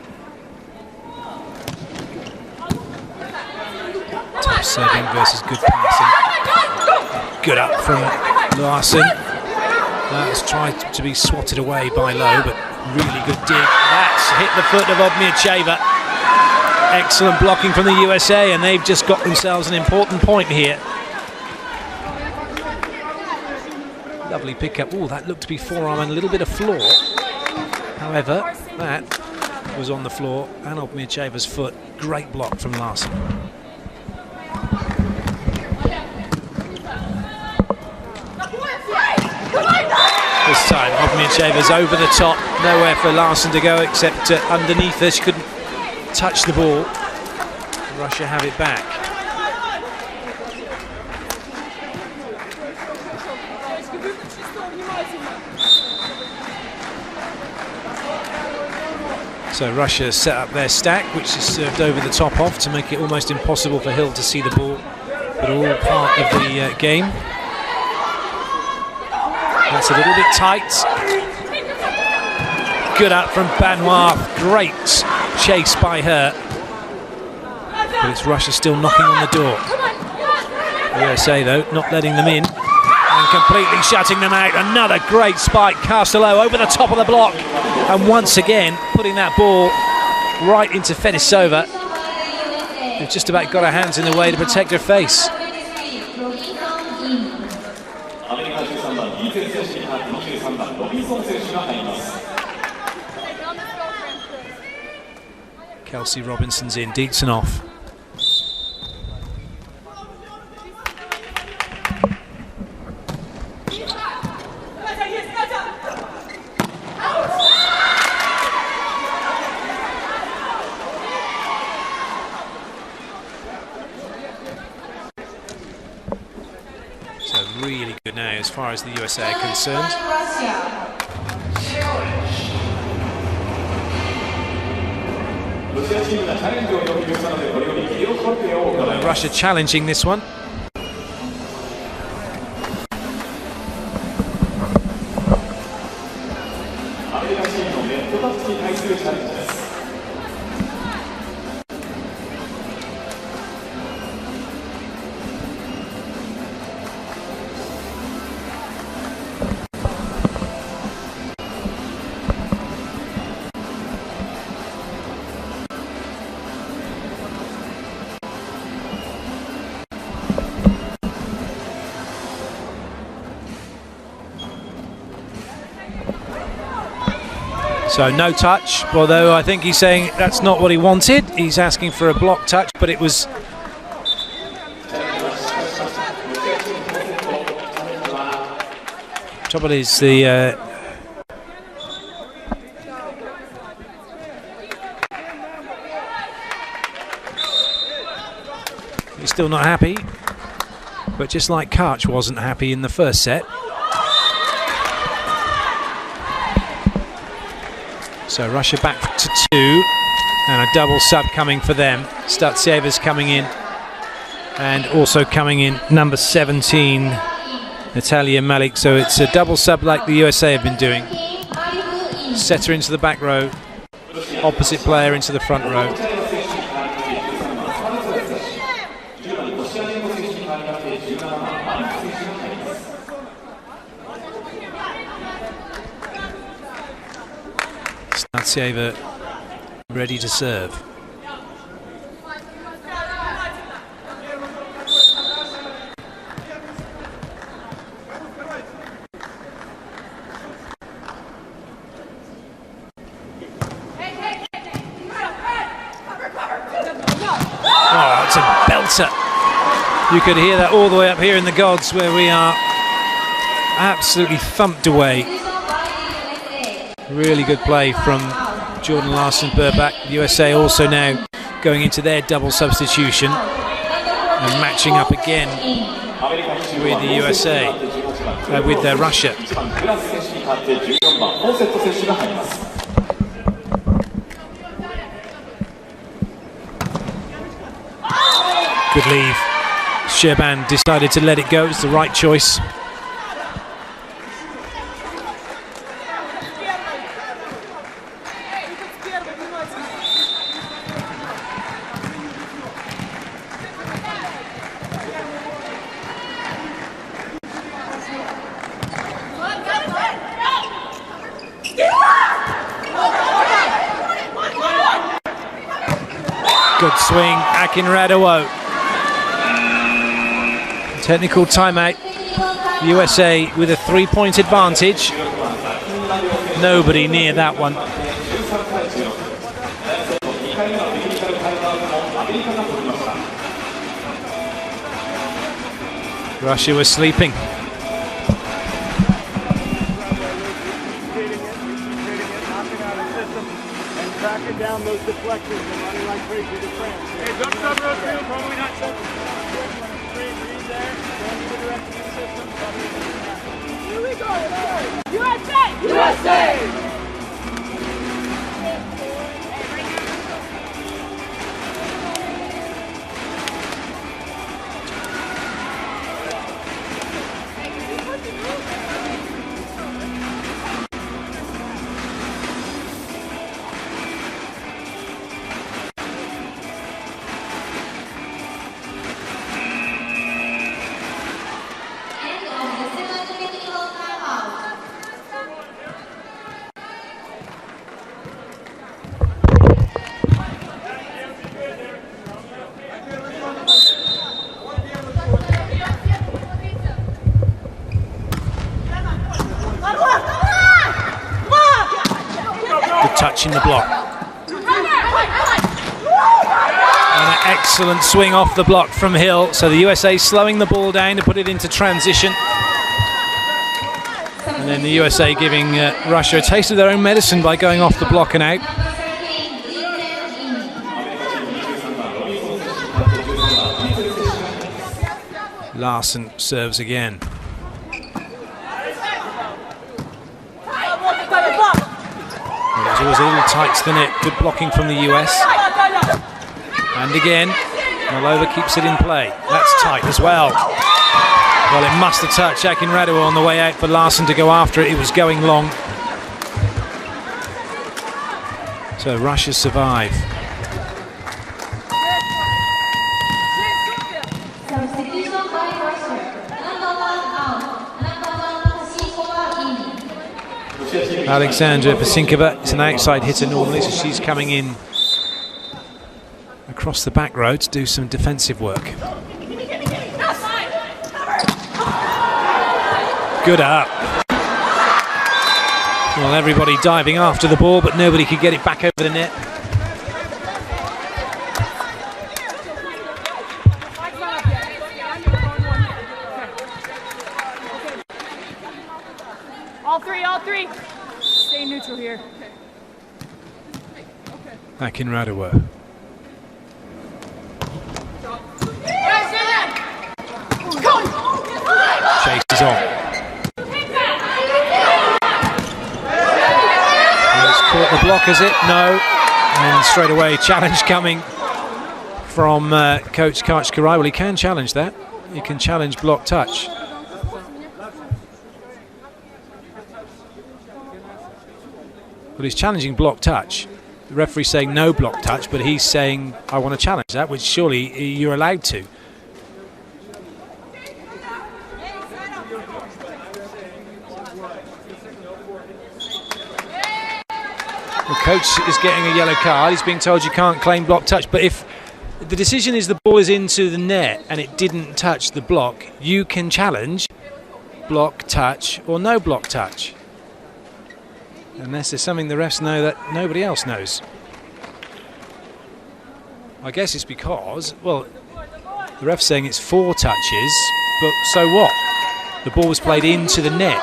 Tough serving versus good passing. Good up from Larson. That's tried to be swatted away by Lowe, but really good dig. That's hit the foot of Ogniacheva. Excellent blocking from the USA, and they've just got themselves an important point here. Lovely pickup. Oh, that looked to be forearm and a little bit of floor. However, that was on the floor and Ogniacheva's foot. Great block from Larson. This time, Ogniacheva's over the top. Nowhere for Larson to go except underneath her. She couldn't touch the ball. Russia have it back. So Russia set up their stack, which is served over the top of to make it almost impossible for Hill to see the ball, but all part of the game. That's a little bit tight. Good up from Banoir. Great chase by her. But it's Russia still knocking on the door. The USA, though, not letting them in and completely shutting them out. Another great spike. Castello over the top of the block. And once again, putting that ball right into Fetisova, who just about got her hands in the way to protect her face. Kelsey Robinson's in, Dietzen off. So really good now as far as the USA are concerned. Russia challenging this one. So no touch, although I think he's saying that's not what he wanted. He's asking for a block touch, but it was... Trouble is the... He's still not happy, but just like Karch wasn't happy in the first set. So Russia back to 2, and a double sub coming for them. Stutseva's coming in, and also coming in number 17, Natalia Malik. So it's a double sub like the USA have been doing. Setter into the back row, opposite player into the front row. Statsieva ready to serve. Oh, it's a belter. You could hear that all the way up here in the gods, where we are absolutely thumped away. Really good play from Jordan Larson-Burbach. USA also now going into their double substitution and matching up again with the USA, with Russia. Good leave. Sherban decided to let it go. It's the right choice. Good swing, Akinradou. Technical timeout. USA with a 3-point advantage. Nobody near that one. Russia was sleeping. Tracking down those deflectors and running like crazy to France. Hey, don't stop road two, probably not so. Green there, going in the direction of the system. Here we go, USA! USA! Touching the block. And an excellent swing off the block from Hill. So the USA slowing the ball down to put it into transition. And then the USA giving Russia a taste of their own medicine by going off the block and out. Larson serves again. It was always a little tight to the net. Good blocking from the US. And again, Molova keeps it in play. That's tight as well. Well, it must have touched Akinradou on the way out for Larson to go after it. It was going long. So Russia survive. Alexandra Vasinkova is an outside hitter normally, so she's coming in across the back row to do some defensive work. Good up. Well, everybody diving after the ball, but nobody could get it back over the net. All three. Stay neutral here. Akinradou. Chases on. It's caught the block, is it? No. And straight away, challenge coming from Coach Kachkarai. Well, he can challenge that. He can challenge block touch. Well, he's challenging block touch. The referee's saying no block touch, but he's saying, I want to challenge that, which surely you're allowed to. The coach is getting a yellow card. He's being told you can't claim block touch, but if the decision is the ball is into the net and it didn't touch the block, you can challenge block touch or no block touch. Unless there's something the refs know that nobody else knows. I guess it's because, well, the ref's saying it's 4 touches, but so what? The ball was played into the net.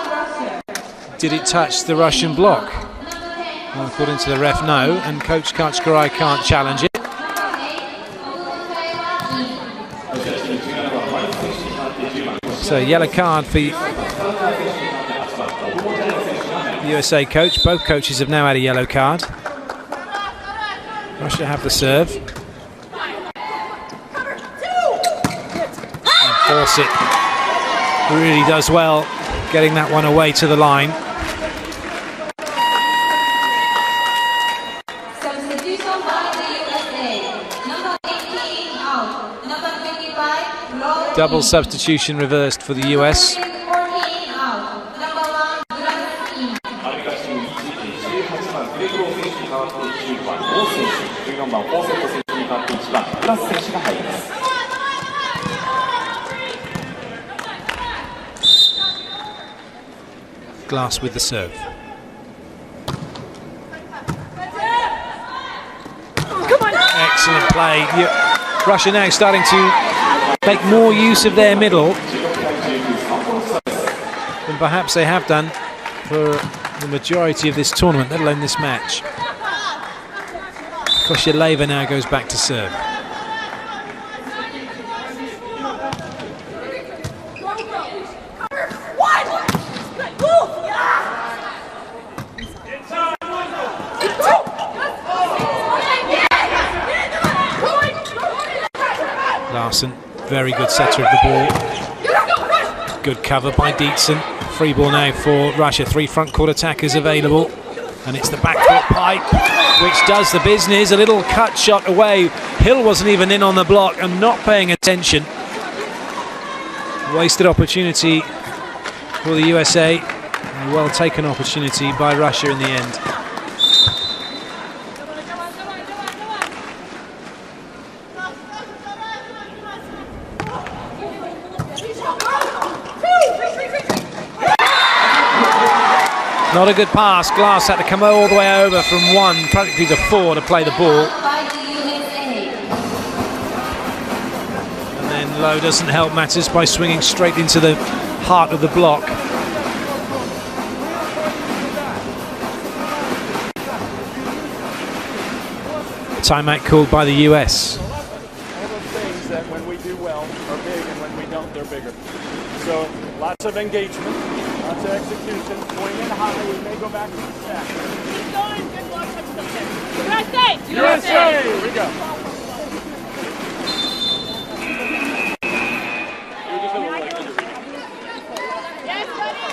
Did it touch the Russian block? Well, according to the ref, no, and Coach Kachkarai can't challenge it. So yellow card for USA coach. Both coaches have now had a yellow card. Russia have the serve. And force it. Really does well getting that one away to the line. Substitution by the USA. Number 18 out. Number 25 Double substitution reversed for the US. 14 out. Number 1 Glass with the serve. Excellent play. Russia now starting to make more use of their middle than perhaps they have done for the majority of this tournament, let alone this match. Koshileva now goes back to serve. Larson, very good setter of the ball. Good cover by Dietzen. Free ball now for Russia. 3 front court attackers available. And it's the backfoot pipe, which does the business. A little cut shot away. Hill wasn't even in on the block and not paying attention. Wasted opportunity for the USA. A well taken opportunity by Russia in the end. Not a good pass. Glass had to come all the way over from 1 practically to 4 to play the ball. And then Lowe doesn't help matters by swinging straight into the heart of the block. Timeout called by the US. All those things that when we do well are big, and when we don't, they're bigger. So lots of engagement, lots of execution. Going in high, we may go back to the stack. Keep going. Good luck. USA! USA! Here we go. Yes, buddy!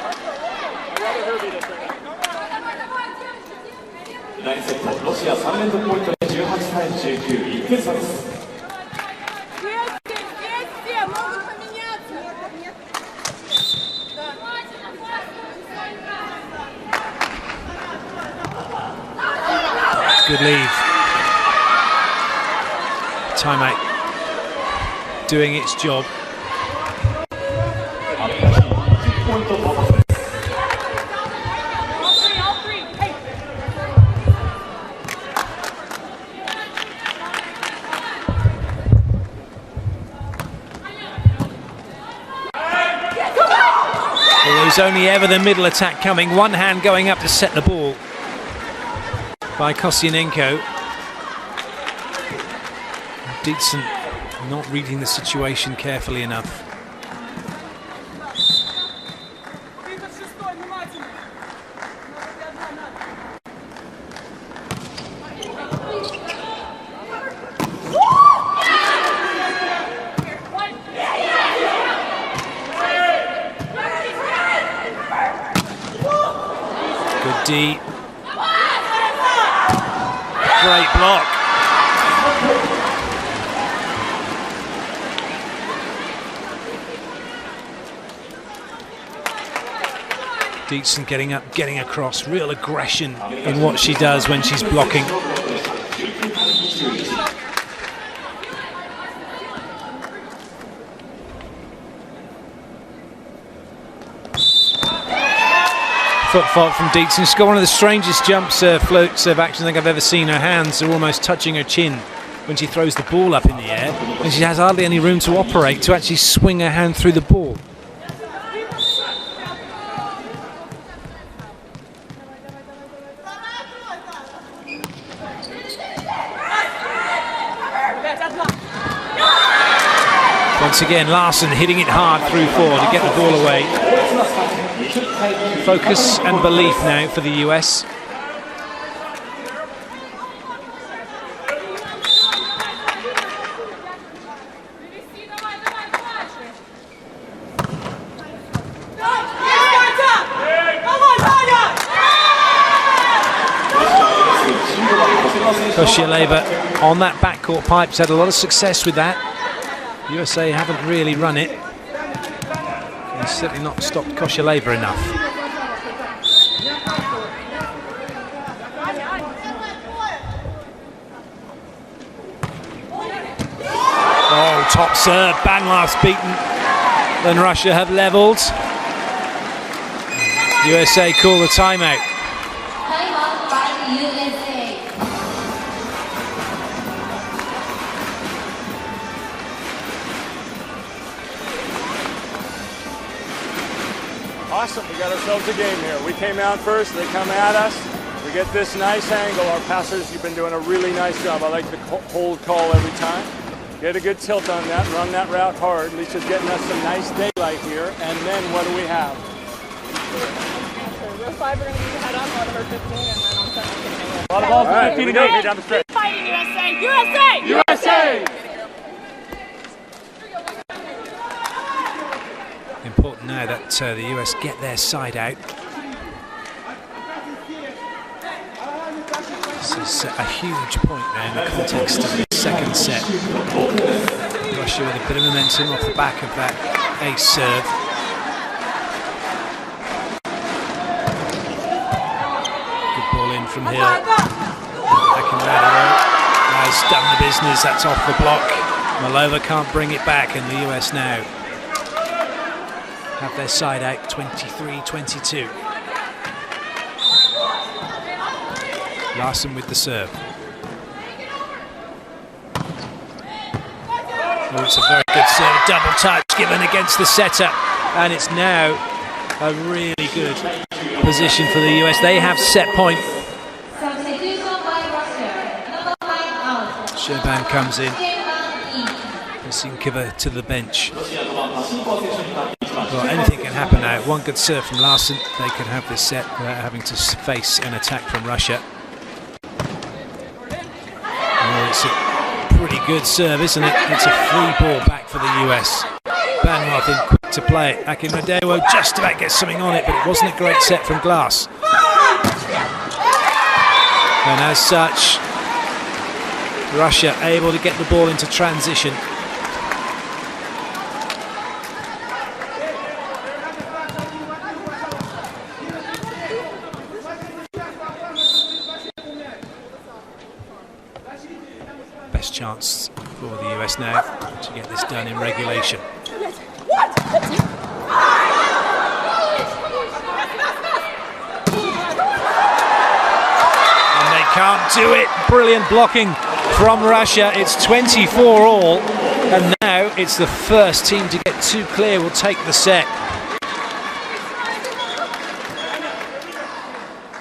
第2セット、ロシア3連続ポイントで18対19、1点差です。Good leave. Timeout doing its job. Well, there was only ever the middle attack coming. One hand going up to set the ball by Kosciuszko. Dietzen not reading the situation carefully enough. Good D. great block. Dietzen getting up, getting across, real aggression in what she does when she's blocking. Foot fault from Dietzen. She's got one of the strangest jump serve, float serve actions I think I've ever seen. Her hands are almost touching her chin when she throws the ball up in the air, and she has hardly any room to operate to actually swing her hand through the ball. Once again, Larson hitting it hard through 4 to get the ball away. Focus and belief now for the US. Koshileva on that backcourt pipe's had a lot of success with that. USA haven't really run it. He's certainly not stopped Koshileva enough. Oh, top serve. Banlar's beaten. Then Russia have levelled. USA call the timeout. Timeout by the USA. Awesome, we got ourselves a game here. We came out first, they come at us. We get this nice angle. Our passers, you've been doing a really nice job. I like the hold call every time. Get a good tilt on that, run that route hard. Lisa's getting us some nice daylight here. And then what do we have? Real 5 are going to be head up, out of our 15, and then on 7. A lot of balls for 15 to go. Okay, down the stretch. Fighting USA! USA! USA! Important now that the US get their side out. This is a huge point now in the context of the second set. Russia with a bit of momentum off the back of that ace serve. Good ball in from Hill. Back in has done the business, that's off the block. Malova can't bring it back, and the US now have their side out 23-22. Larson with the serve. Oh, it's a very good serve, double touch given against the setter, and it's now a really good position for the US. They have set point. Substitution by Russia. Number 5 out. Sherban comes in. Sinkova to the bench. Well, anything can happen now. One good serve from Larson, they can have this set without having to face an attack from Russia. Oh, it's a pretty good serve, isn't it? It's a free ball back for the US. Banmarth in quick to play it. Akinradewo just about gets something on it, but it wasn't a great set from Glass. And as such, Russia able to get the ball into transition. Best chance for the US now to get this done in regulation. And they can't do it. Brilliant blocking from Russia. It's 24 all, and now it's the first team to get 2 clear will take the set.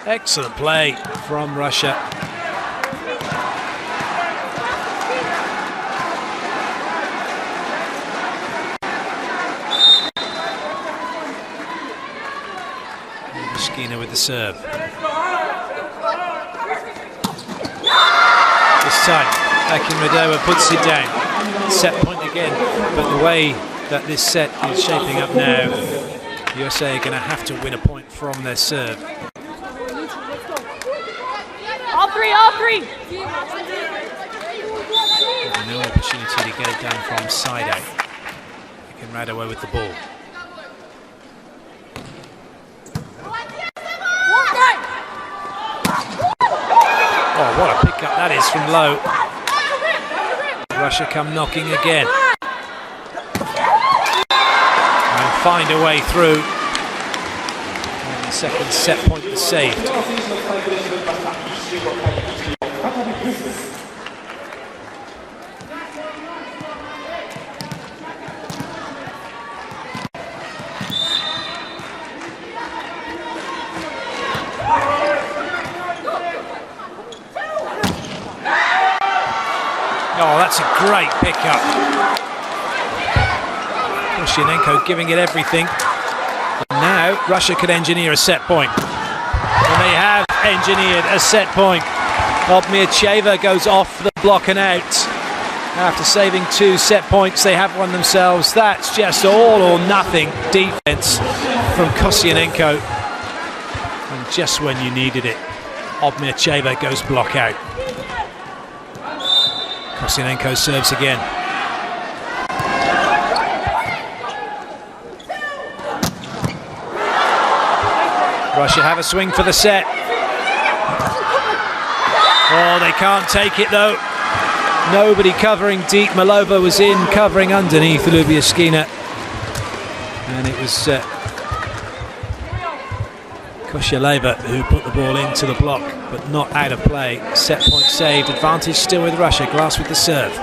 Excellent play from Russia. With the serve. This time, Akinradewo puts it down. Set point again, but the way that this set is shaping up now, USA are going to have to win a point from their serve. All 3 three, all three. No opportunity to get it done from side out. They can ride away with the ball. Oh, what a pickup that is from low. Russia come knocking again. And find a way through. And the second set point is saved. Oh, that's a great pickup. Kosciuszko giving it everything. And now Russia could engineer a set point. And they have engineered a set point. Obmiacheva goes off the block and out. After saving 2 set points, they have one themselves. That's just all or nothing defense from Kosciuszko. And just when you needed it, Obmiacheva goes block out. Kosciuszko serves again. Russia have a swing for the set. Oh, they can't take it though. Nobody covering deep. Malova was in covering underneath Lubyaskina. And it was Kosciuszko who put the ball into the block, but not out of play. Set point saved. Advantage still with Russia. Glass with the serve.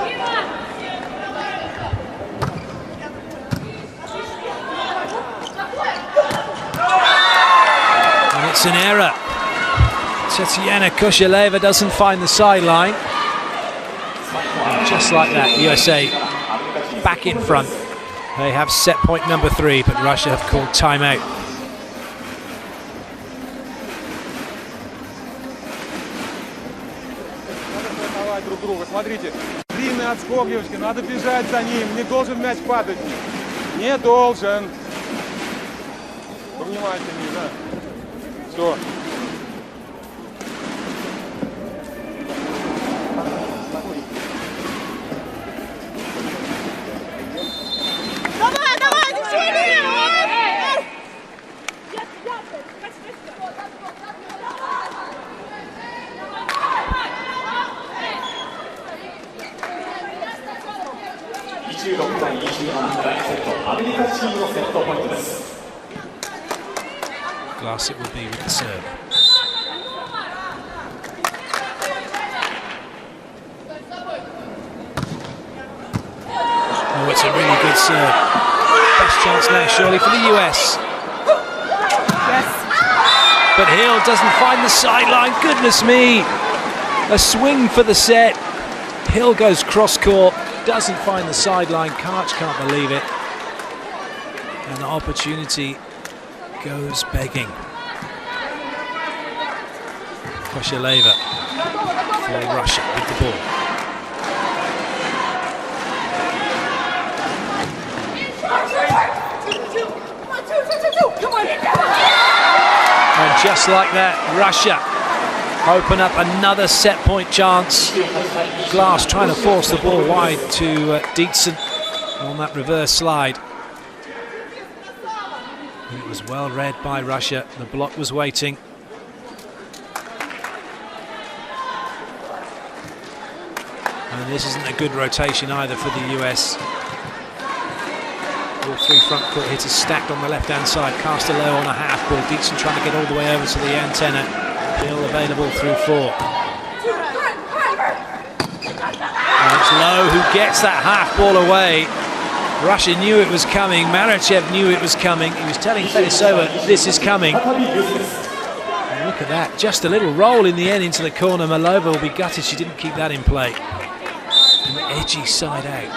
And it's an error. Tatiana Kosciuszko doesn't find the sideline. And just like that, USA back in front. They have set point number 3, but Russia have called timeout. Друг друга. Смотрите, длинный отскок, девочки, надо бежать за ним, не должен мяч падать. Не должен. Повнимательнее, да. Все. Давай, движение! Glass it will be with the serve. Oh, it's a really good serve. Best chance now, surely, for the US. Yes. But Hill doesn't find the sideline. Goodness me. A swing for the set. Hill goes cross court, doesn't find the sideline. Karch can't believe it. And the opportunity goes begging. Kosciuszko for Russia with the ball. And just like that, Russia open up another set point chance. Glass trying to force the ball wide to Dietzen on that reverse slide. It was well read by Russia. The block was waiting. And this isn't a good rotation either for the US. All 3 front court hitters stacked on the left-hand side. Caster low on a half ball. Dietzen trying to get all the way over to the antenna. Hill available through 4. And it's Low who gets that half ball away. Russia knew it was coming. Marachev knew it was coming. He was telling Fetisova, this is coming. And look at that. Just a little roll in the end into the corner. Malova will be gutted she didn't keep that in play. An edgy side out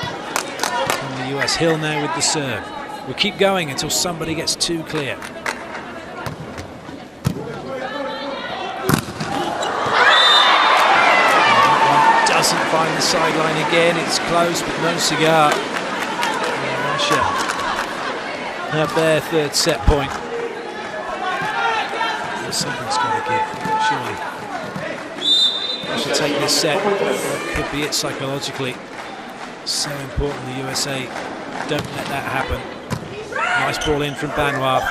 from the US. Hill now with the serve. We'll keep going until somebody gets 2 clear. Doesn't find the sideline again. It's close, but no cigar. Russia have their 3rd set point. Something's got to give, surely. She'll take this set. That could be it psychologically. So important the USA don't let that happen. Nice ball in from Benoit.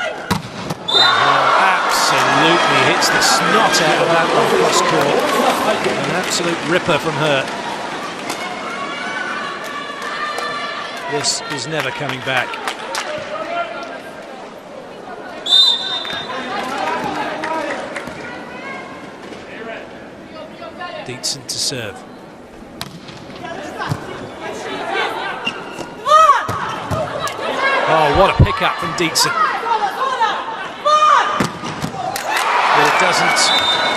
Absolutely hits the snot out of that one cross court. An absolute ripper from her. This is never coming back. Dietzen to serve. Oh, what a pickup from Dietzen. But it doesn't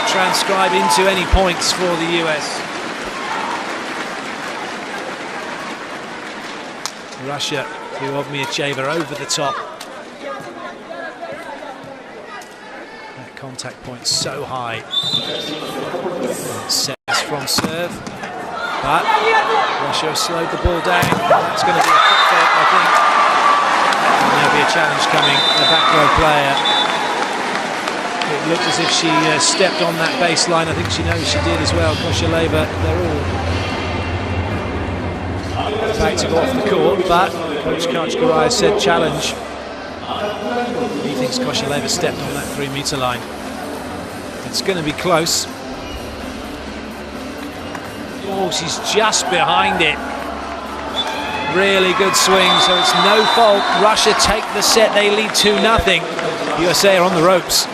transcribe into any points for the US. Russia through Ogmiacheva over the top. That contact point so high. Sets from serve, but Russia slowed the ball down. That's going to be a foot fault, I think. And there'll be a challenge coming. The back row player. It looked as if she stepped on that baseline. I think she knows she did as well. Koshileva, they're all about to go off the court, but Coach Kachkaraya said challenge. He thinks Koshileva stepped on that 3-meter line. It's going to be close. Oh, she's just behind it. Really good swing, so it's no fault. Russia take the set, they lead 2-0. USA are on the ropes.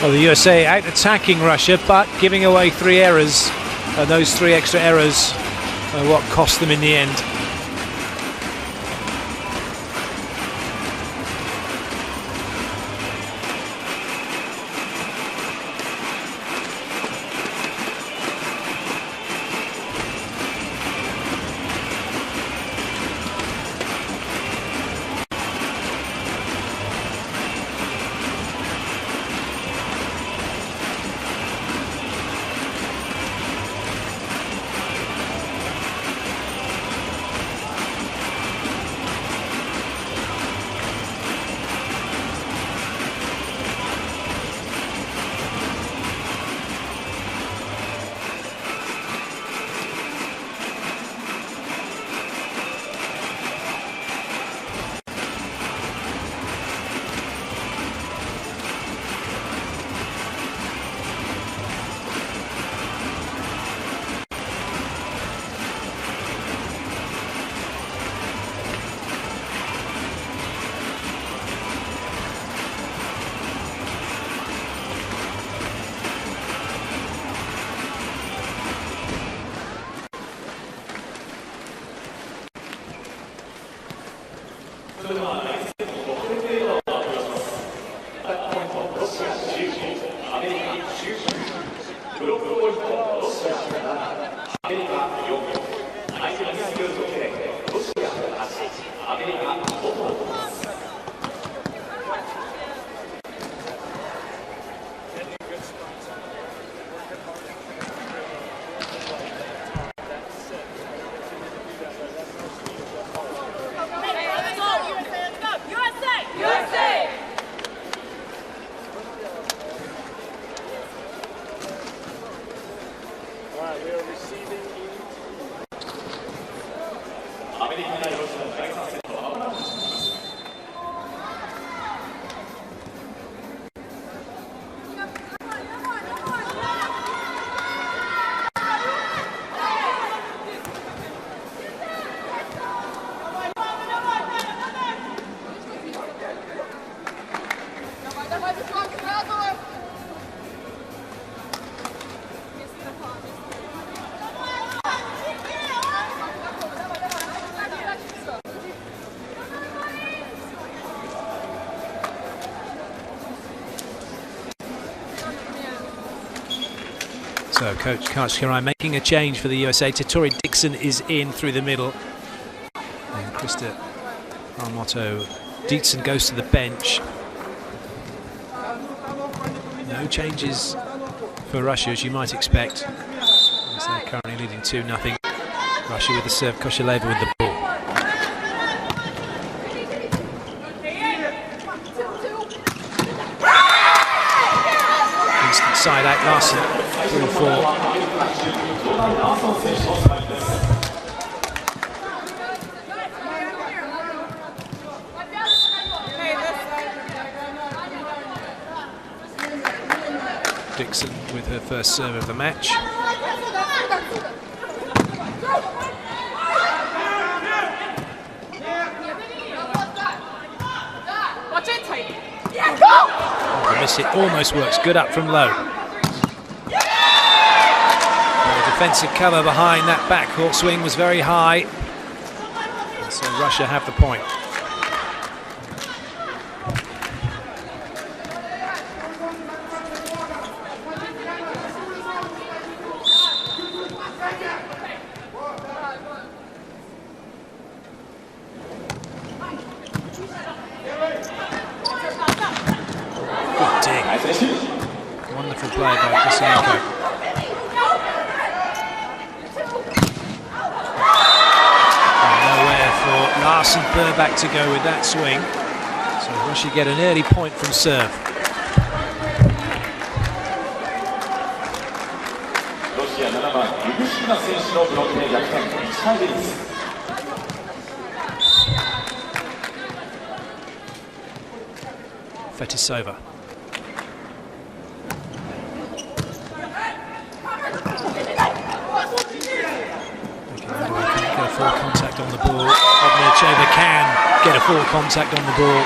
Well, the USA out attacking Russia, but giving away 3 errors. And those 3 extra errors are what cost them in the end. So Coach Kachirai making a change for the USA. Tottori Dixon is in through the middle. And Krista Armoto. Dixon goes to the bench. No changes for Russia, as you might expect, as they're currently leading 2-0. Russia with the serve, Koshileva with the ball. Instant side out, Larson through 4. Dixon with her first serve of the match. Oh, the miss it almost works. Good up from low. The defensive cover behind that backcourt swing was very high. And so Russia have the point. Wonderful play by Kusienko. Nowhere for Larson Burback to go with that swing. So Russia get an early point from serve. Fetisova. Get a full contact on the ball. Obniacheva can get a full contact on the ball.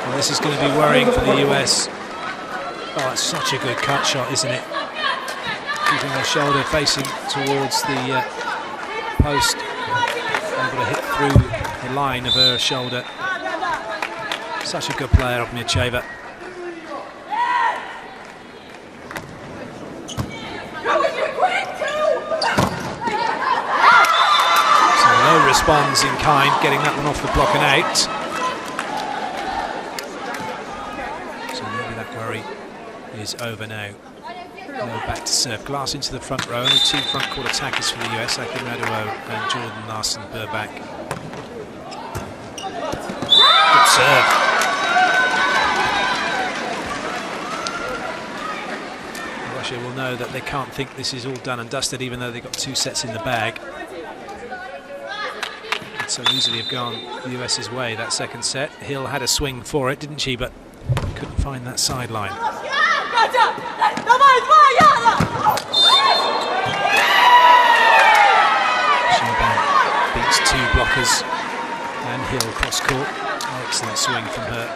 And this is going to be worrying for the US. Oh, it's such a good cut shot, isn't it? Keeping her shoulder facing towards the post. Able to hit through the line of her shoulder. Such a good player, Obniacheva. Responds in kind, getting that one off the block and out. So maybe that worry is over now. Back to serve. Glass into the front row. Only 2 front court attackers for the US, Aki Raduo and Jordan Larson Burback. Good serve. Russia will know that they can't think this is all done and dusted, even though they've got 2 sets in the bag. So easily have gone the US's way that second set. Hill had a swing for it, didn't she? But couldn't find that sideline. Shaban beats 2 blockers and Hill cross court. Excellent swing from her.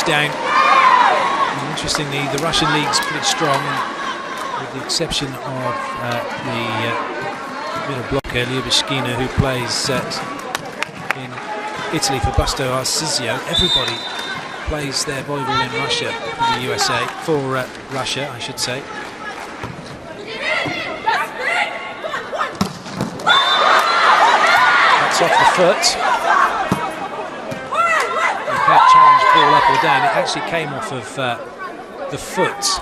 Down. And interestingly, the Russian league's pretty strong, with the exception of the middle blocker Lyubishkina, who plays in Italy for Busto Arsizio. Everybody plays their volleyball in Russia for the USA, for Russia, I should say. That's off the foot. Challenge ball up or down. It actually came off of the foot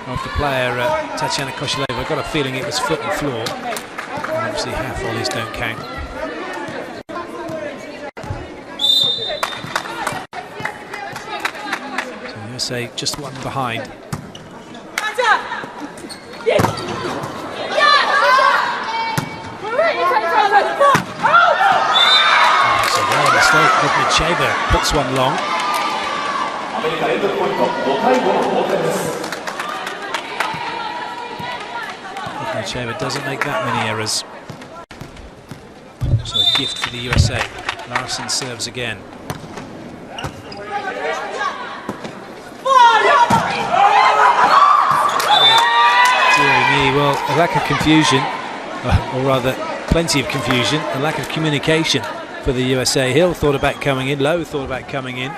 of the player Tatiana Koshileva. I got a feeling it was foot and floor, and obviously half volleys don't count. So USA just 1 behind. Obniacheva puts one long. Obniacheva doesn't make that many errors. So a gift for the USA. Larson serves again. Dear me, well, a lack of confusion, or rather plenty of confusion, a lack of communication for the USA. Hill thought about coming in, Lowe thought about coming in.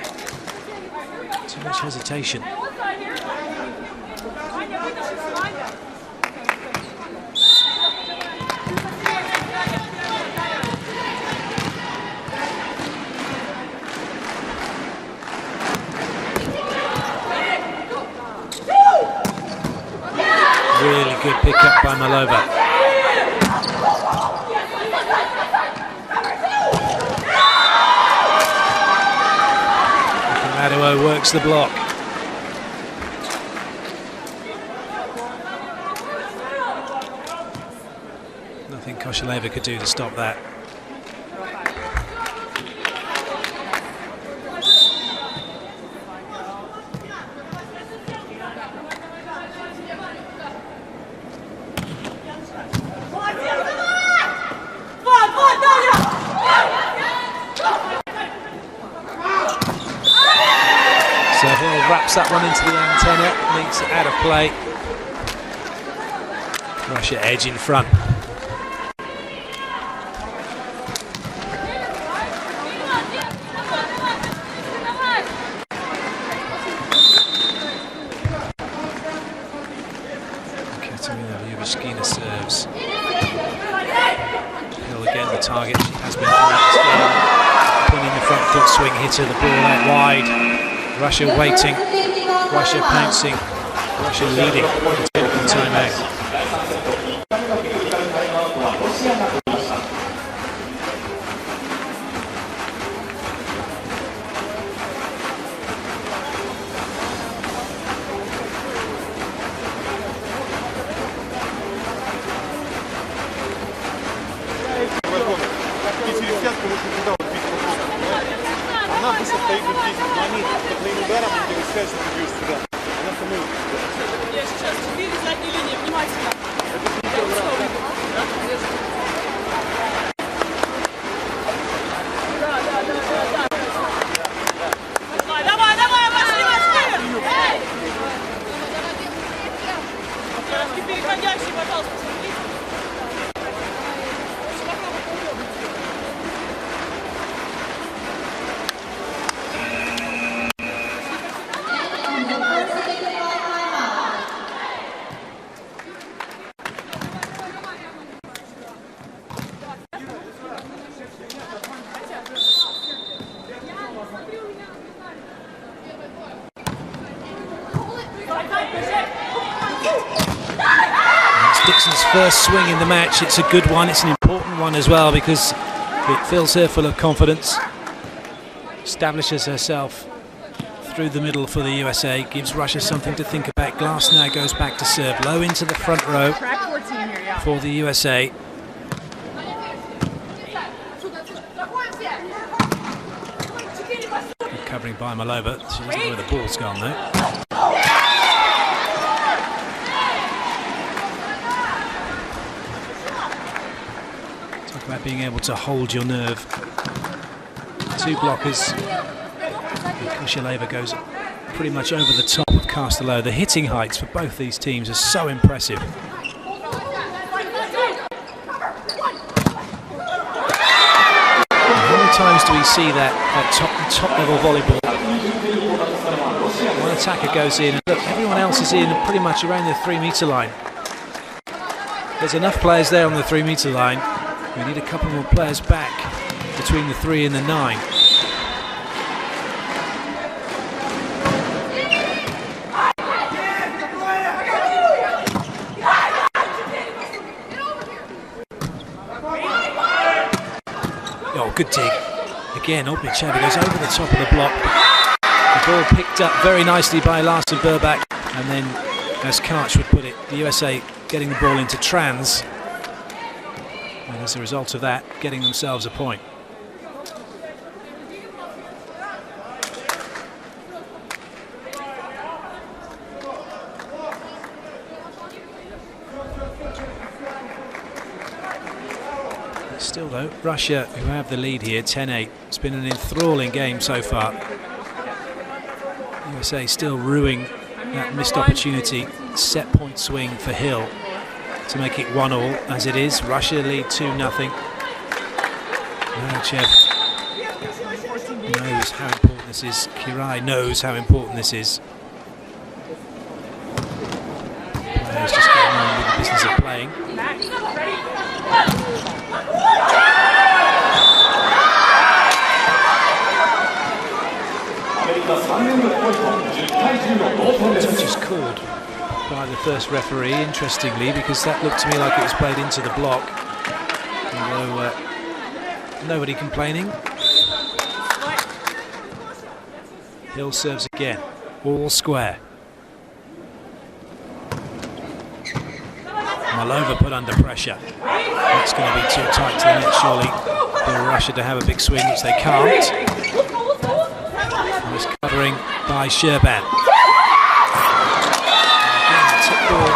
Too much hesitation. Really good pick-up by Malova. Aduo works the block. Nothing Koshileva could do to stop that. So Hill wraps that one into the antenna, makes it out of play. Russia edge in front. Katerina Lyubushkina serves. Hill again the target, she has been throughout this game. Pinning the front foot swing hitter, the ball out wide. Russia waiting, Russia pouncing, Russia leading. Taking timeout. Dixon's first swing in the match. It's a good one, it's an important one as well because it fills her full of confidence, establishes herself through the middle for the USA, gives Russia something to think about. Glass now goes back to serve, Low into the front row for the USA. Good covering by Malova, she doesn't know where the ball's gone though. About being able to hold your nerve. Two blockers. Koshileva goes pretty much over the top of Castello. The hitting heights for both these teams are so impressive. How many times do we see that top level volleyball? One attacker goes in and look, everyone else is in pretty much around the 3 meter line. There's enough players there on the 3 meter line. We need a couple more players back between the 3 and the 9. Oh, good dig. Again, Obicheva goes over the top of the block. The ball picked up very nicely by Larson Burbach. And then, as Karch would put it, the USA getting the ball into trans. And as a result of that, getting themselves a point. It's still Still though, Russia, who have the lead here, 10-8. It's been an enthralling game so far. USA still ruining that missed opportunity. Set point swing for Hill to make it 1-all as it is. Russia lead 2-0. Marachev knows how important this is. Kirai knows how important this is. Players just getting on with the business of playing. Touch is called by the first referee, interestingly, because that looked to me like it was played into the block. Although nobody complaining. Hill serves again, all square. Malova put under pressure. That's going to be too tight to the net, surely, for Russia to have a big swing, which they can't. Nice covering by Sherban. Again, the tip ball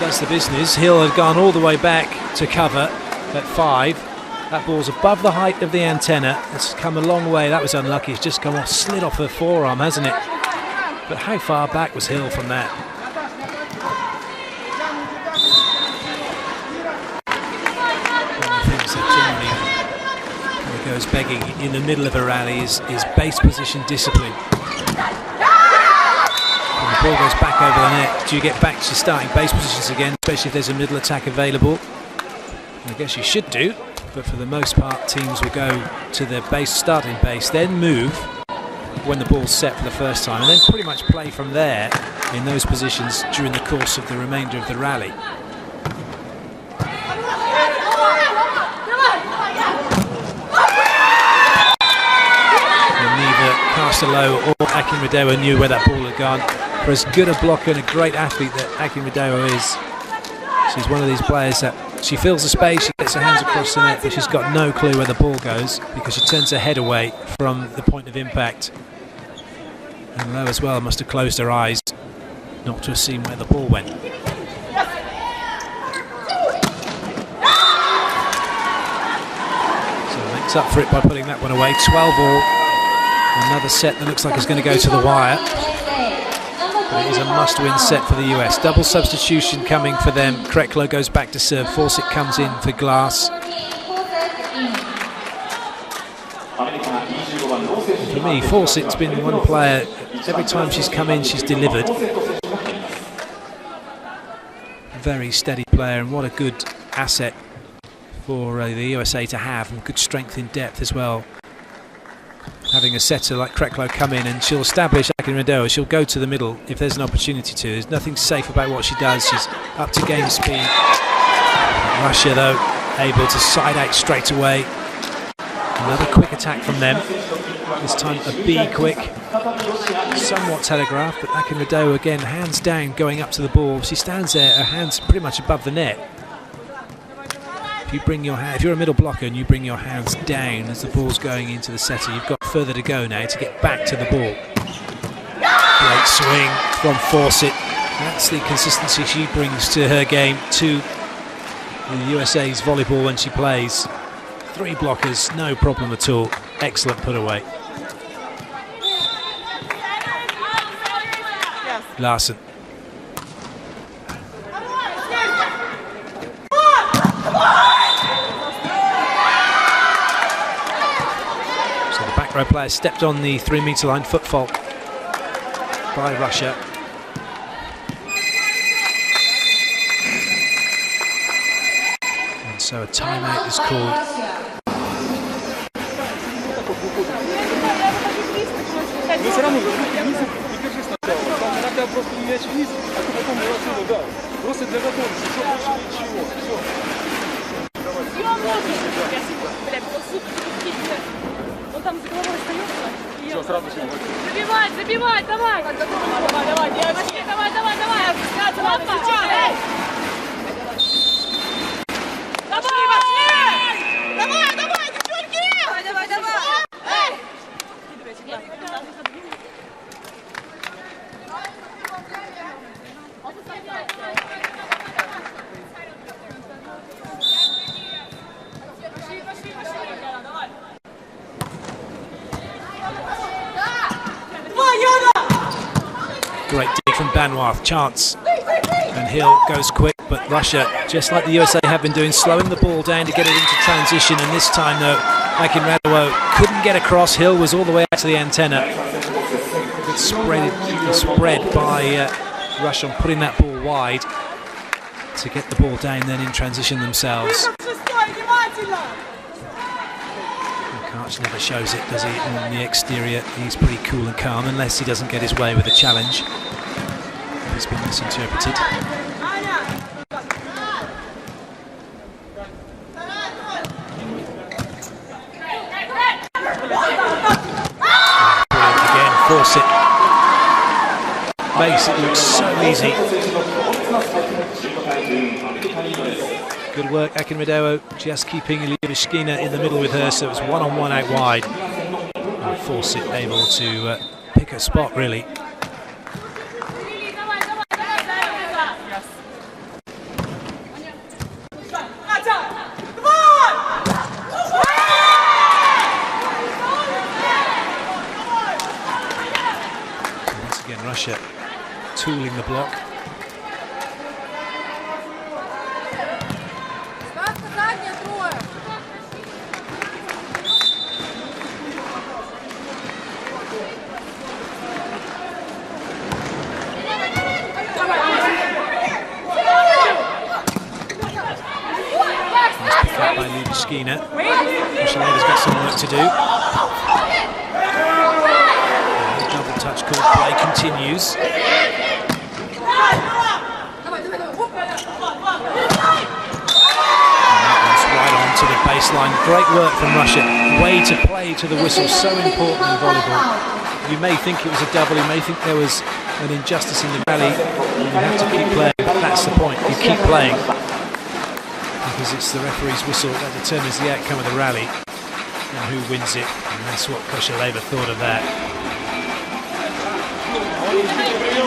does the business. Hill had gone all the way back to cover at 5. That ball's above the height of the antenna. It's come a long way. That was unlucky. It's just come off, slid off her forearm, hasn't it? But how far back was Hill from that? One of the things that generally goes begging in the middle of a rally is base position discipline. When the ball goes back over the net, do you get back to starting base positions again, especially if there's a middle attack available? I guess you should do. But for the most part, teams will go to their base, starting base, then move when the ball's set for the first time, and then pretty much play from there in those positions during the course of the remainder of the rally. And neither Castello or Akinradewa knew where that ball had gone. For as good a blocker and a great athlete that Akinradewa is, she's one of these players that she fills the space, she gets her hands across the net, but she's got no clue where the ball goes because she turns her head away from the point of impact. And Lowe as well must have closed her eyes not to have seen where the ball went. So makes up for it by putting that one away. 12-all. Another set that looks like it's going to go to the wire. But it is a must-win set for the US. Double substitution coming for them. Kreklo goes back to serve. Fawcett comes in for Glass. For me, Fawcett's been one player, every time she's come in, she's delivered. Very steady player, and what a good asset for the USA to have, and good strength in depth as well. Having a setter like Kreklo come in, and she'll establish Akinradewa. She'll go to the middle if there's an opportunity to. There's nothing safe about what she does. She's up to game speed. Russia, though, able to side out straight away. Another quick attack from them. This time a B quick. Somewhat telegraphed, but Akinradewa again, hands down, going up to the ball. She stands there, her hands pretty much above the net. If you bring your hand, if you're a middle blocker and you bring your hands down as the ball's going into the setter, you've got further to go now to get back to the ball. Great swing from Fawcett. That's the consistency she brings to her game, to the USA's volleyball when she plays. 3 blockers, no problem at all. Excellent put away. Larson. So the back row player stepped on the 3-meter line, foot fault by Russia. And so a timeout is called. Но все равно не держи сначала. Иногда просто мяч вниз, а ты потом его отсюда, да. Просто для готовности, все больше ничего. Все. Давай. Он там за головой остается. Все, сразу все. Забивать, забивать, давай. Давай, девочки, давай. Опускаться, ладно, сейчас. Давай, девчонки! Давай. Эй! great dig from Banwar, chance. And Hill goes quick, but Russia, just like the USA have been doing, slowing the ball down to get it into transition. And this time, though, Akinradou couldn't get across. Hill was all the way out to the antenna. Good spread by Russia on putting that ball wide to get the ball down then in transition themselves. Karch never shows it, does he? On the exterior, he's pretty cool and calm, unless he doesn't get his way with a challenge. He's been misinterpreted. Brilliant again, force it. Makes it look so easy. Good work, Akinradou, just keeping Ilievishkina in the middle with her, so it was one-on-one out wide. And force it, able to pick a spot, really. Once again, Russia tooling the block. By Ilievishkina. Rushaneva's got some work to do. The double touch call play continues. And that one's right on to the baseline. Great work from Russia. Way to play to the whistle, so important in volleyball. You may think it was a double, you may think there was an injustice in the rally. You have to keep playing, but that's the point. You keep playing. Because it's the referee's whistle that determines the outcome of the rally and who wins it, and that's what Koshileva thought of that.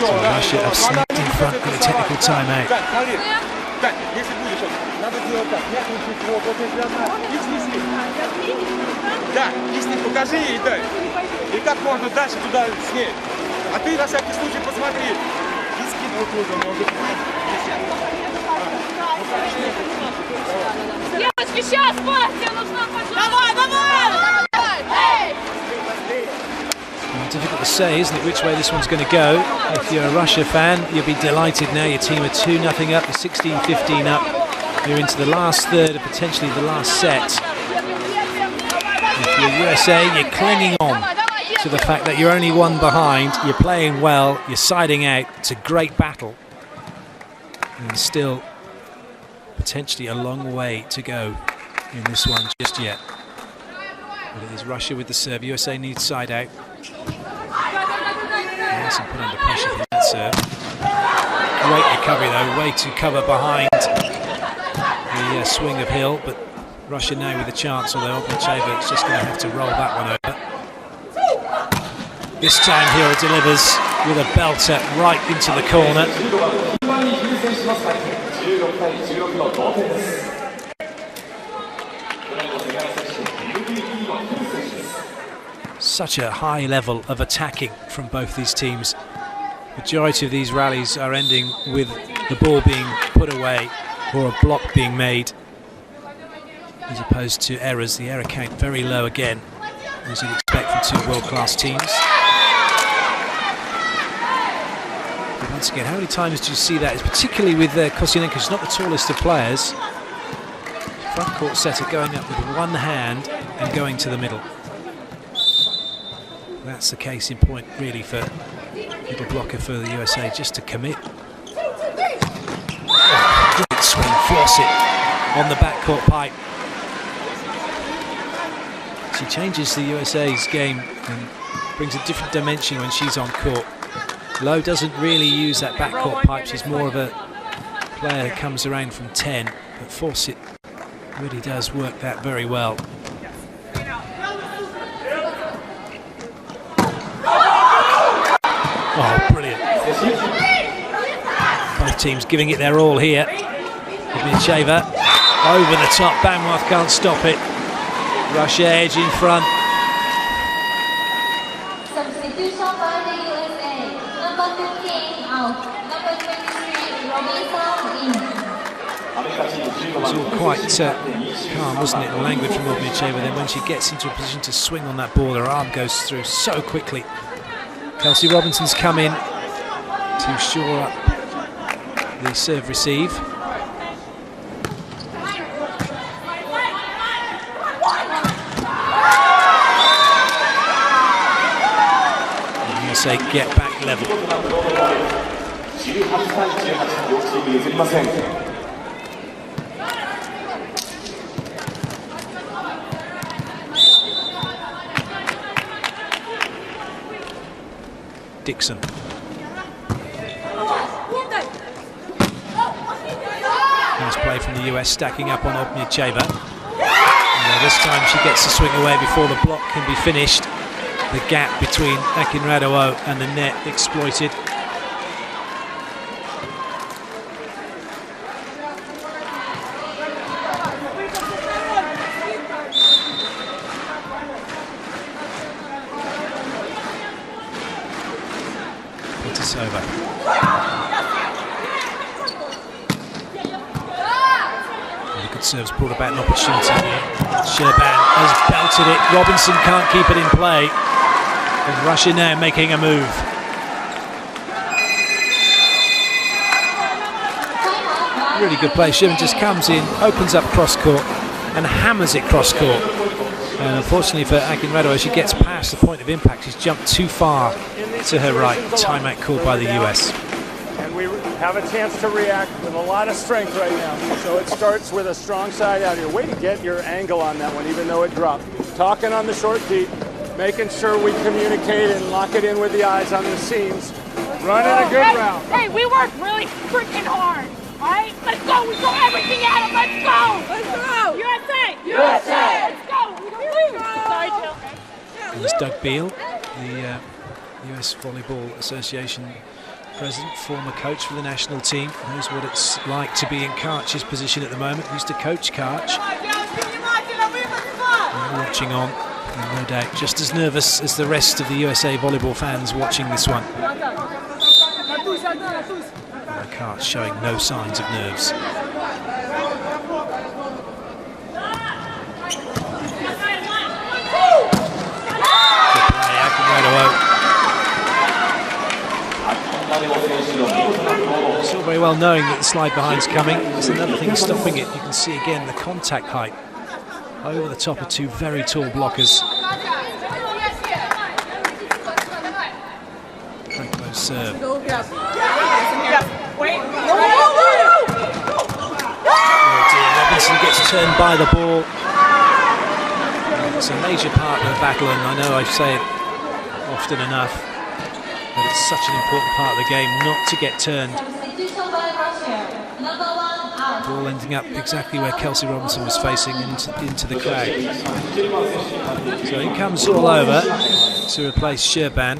So Russia have sneaked in front with a technical timeout. Да, если покажи ей, дай. И как можно дальше туда с ней. А ты на всякий случай посмотри. И скинул туда, может. Девочки, сейчас партия нужна, пожалуйста! Давай, давай! Difficult to say, isn't it, which way this one's going to go. If you're a Russia fan, you'll be delighted now. Your team are 2-0 up, you're 16-15 up. You're into the last third, or potentially the last set. If you're USA, you're clinging on to the fact that you're only one behind. You're playing well, you're siding out. It's a great battle. And still potentially a long way to go in this one just yet. But it is Russia with the serve. USA needs side out. Nelson put under pressure from that serve. Great recovery though, way to cover behind the swing of Hill, but Russia now with a chance, although Ognacheva is just going to have to roll that one over. This time Hill delivers with a belter right into the corner. Such a high level of attacking from both these teams. Majority of these rallies are ending with the ball being put away or a block being made, as opposed to errors. The error count very low again, as you'd expect from two world-class teams. But once again, how many times do you see that? It's particularly with Kosciuszko, who's not the tallest of players. Front court setter going up with one hand and going to the middle. That's the case in point, really, for middle blocker for the USA, just to commit. Oh, great swing, force it on the backcourt pipe. She changes the USA's game and brings a different dimension when she's on court. Lowe doesn't really use that backcourt pipe. She's more of a player who comes around from 10, but Fawcett really does work that very well. Oh, brilliant. Both teams giving it their all here. Ignacheva over the top. Banwar can't stop it. Russia edge in front. Substitution by the USA. Number 15, It was all quite calm, wasn't it, and languid from Ognicheva. Then when she gets into a position to swing on that ball, her arm goes through so quickly. Kelsey Robinson's come in to shore up the serve receive. And you say get back level. Dixon. Nice play from the US, stacking up on Ognicheva. This time she gets to swing away before the block can be finished. The gap between Akinradou and the net exploited. It's over. Really good serves, brought about an opportunity here. Sherban has belted it. Robinson can't keep it in play. And Russia now making a move. Really good play. Sherman just comes in, opens up cross court, and hammers it cross court. And unfortunately for Akinradou, as she gets past the point of impact, she's jumped too far to her right. Timeout called by the US. And we have a chance to react with a lot of strength right now. So it starts with a strong side out here. Way to get your angle on that one, even though it dropped. Talking on the short feet, making sure we communicate and lock it in with the eyes on the seams. Running a good round. Hey, we work really freaking hard. All right, let's go. We throw everything at them. Let's go. Let's go. USA. USA. Let's go. Sorry, Jill. There's Doug Beal, the US Volleyball Association president, former coach for the national team, knows what it's like to be in Karch's position at the moment. Used to coach Karch. And watching on, and no doubt just as nervous as the rest of the USA volleyball fans watching this one. Karch showing no signs of nerves. Still very well knowing that the slide behind's coming. There's another thing stopping it. You can see again the contact height over the top of two very tall blockers. Franco's serve. Oh dear, Robinson gets turned by the ball. It's a major part of the battle, and I know I say it often enough, but it's such an important part of the game not to get turned. Ball ending up exactly where Kelsey Robinson was facing, into the crowd. So he comes all over to replace Sherban.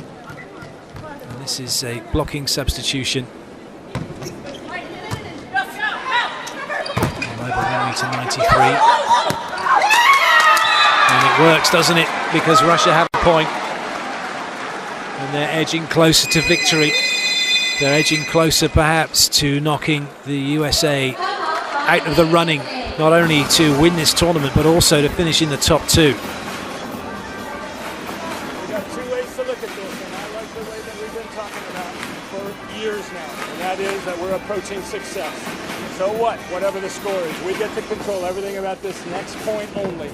And this is a blocking substitution. To 93. And it works, doesn't it? Because Russia have a point. And they're edging closer to victory. They're edging closer perhaps to knocking the USA out of the running, not only to win this tournament but also to finish in the top two. We've got two ways to look at this, and I like the way that we've been talking about for years now, and that is that we're approaching success. So what? Whatever the score is, we get to control everything about this next point only.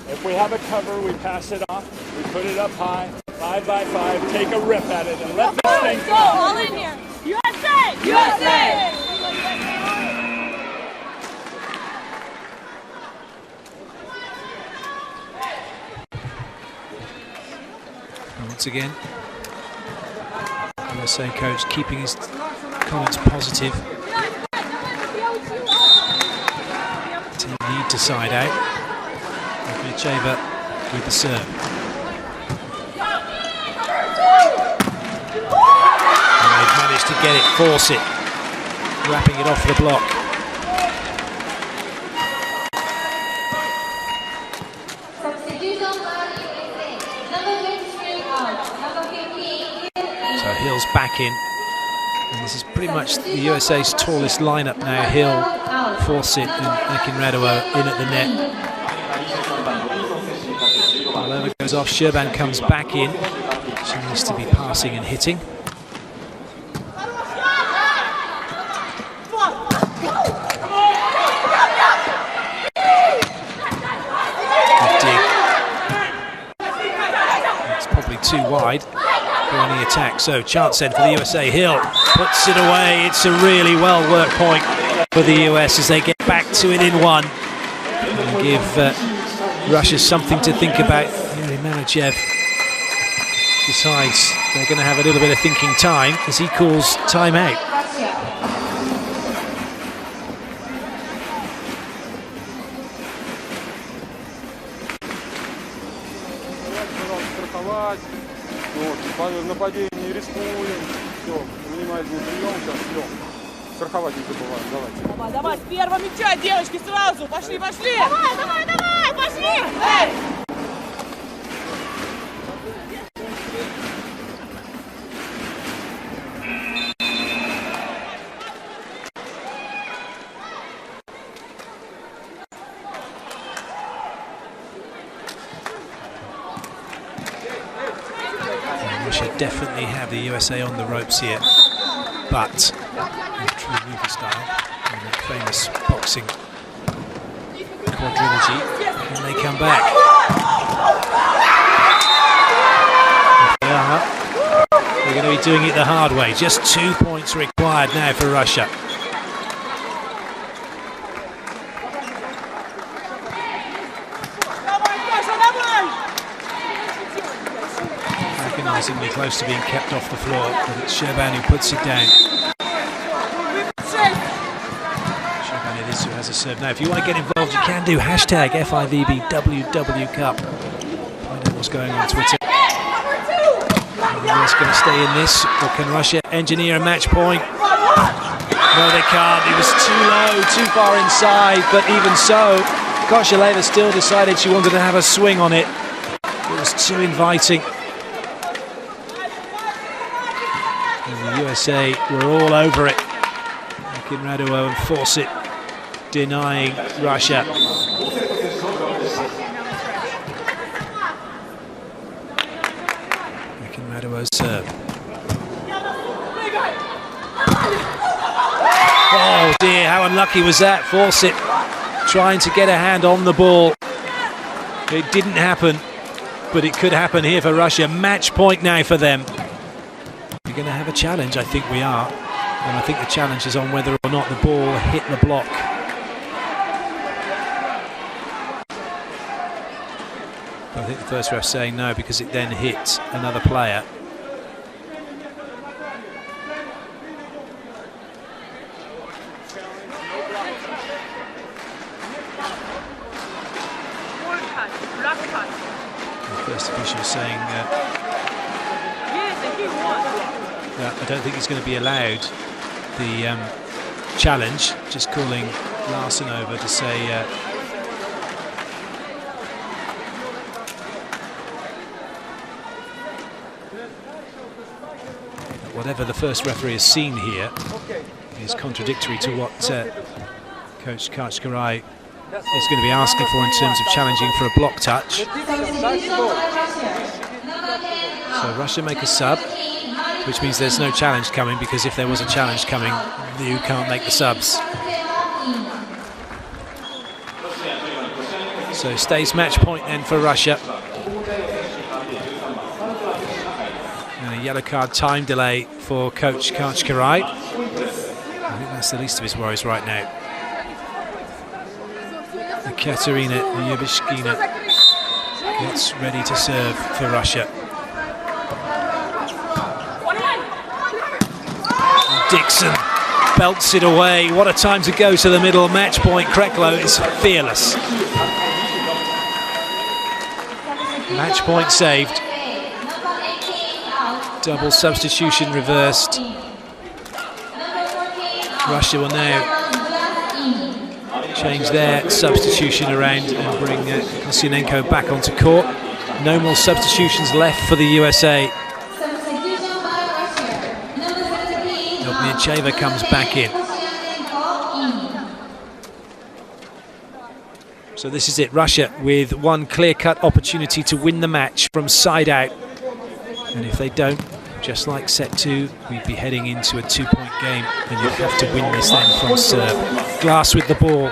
If we have a cover, we pass it off, we put it up high, 5 by 5, take a rip at it, and let this thing go. All in here. USA! USA! And once again, USA coach keeping his comments positive. Team need to side out. Ognicheva with the serve. And they've managed to get it, force it, wrapping it off the block. So Hill's back in. And this is pretty much the USA's tallest lineup now. Hill, Fawcett and Akinradua in at the net. Well, over goes off, Sherban comes back in. She needs to be passing and hitting. Too wide for any attack, so chance then for the USA. Hill puts it away. It's a really well worked point for the US as they get back to it in one and give Russia something to think about. Yuri Manachev decides they're going to have a little bit of thinking time as he calls timeout. Нападение не рискуем, все, внимательный прием, сейчас все. Страховать не забываем, давайте. Давай, давай, с первого мяча, девочки, сразу, пошли, пошли! Давай, давай, давай, пошли! Эй! Definitely have the USA on the ropes here, but true movie style, and the famous boxing quadrilogy, and they come back. They are. They're going to be doing it the hard way. Just 2 points required now for Russia. Surprisingly close to being kept off the floor, but it's Sherban who puts it down. Sherban it is who has a serve. Now, if you want to get involved, you can do hashtag FIVB WW Cup. Find out what's going on Twitter. Are the US going to stay in this, or can Russia engineer a match point? No, they can't. It was too low, too far inside, but even so, Koshileva still decided she wanted to have a swing on it. It was too inviting. The USA were all over it. Akinradua and Fawcett denying Russia. Akinradua's serve. Oh dear, how unlucky was that? Fawcett trying to get a hand on the ball. It didn't happen, but it could happen here for Russia. Match point now for them. We're going to have a challenge, I think we are. And I think the challenge is on whether or not the ball hit the block. But I think the first ref's saying no because it then hit another player. The first official saying I don't think he's going to be allowed the challenge, just calling Larson over to say whatever the first referee has seen here is contradictory to what Coach Kachkarai is going to be asking for in terms of challenging for a block touch. So Russia make a sub, which means there's no challenge coming, because if there was a challenge coming, you can't make the subs. So stays match point then for Russia. And a yellow card time delay for Coach Kachkarai. I think that's the least of his worries right now. Katerina Yubishkina gets ready to serve for Russia. Dixon belts it away. What a time to go to the middle. Match point. Kreklo is fearless. Match point saved. Double substitution reversed. Russia will now change their substitution around and bring Kosinenko back onto court. No more substitutions left for the USA. Ogniacheva comes back in. So this is it, Russia with one clear-cut opportunity to win the match from side out. And if they don't, just like set 2, we'd be heading into a 2-point game, and you'd have to win this then from serve. Glass with the ball.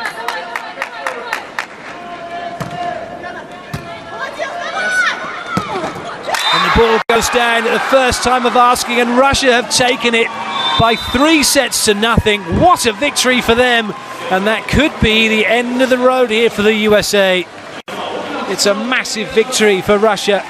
And the ball goes down at the first time of asking, and Russia have taken it by 3 sets to nothing. What a victory for them, and that could be the end of the road here for the USA. It's a massive victory for Russia.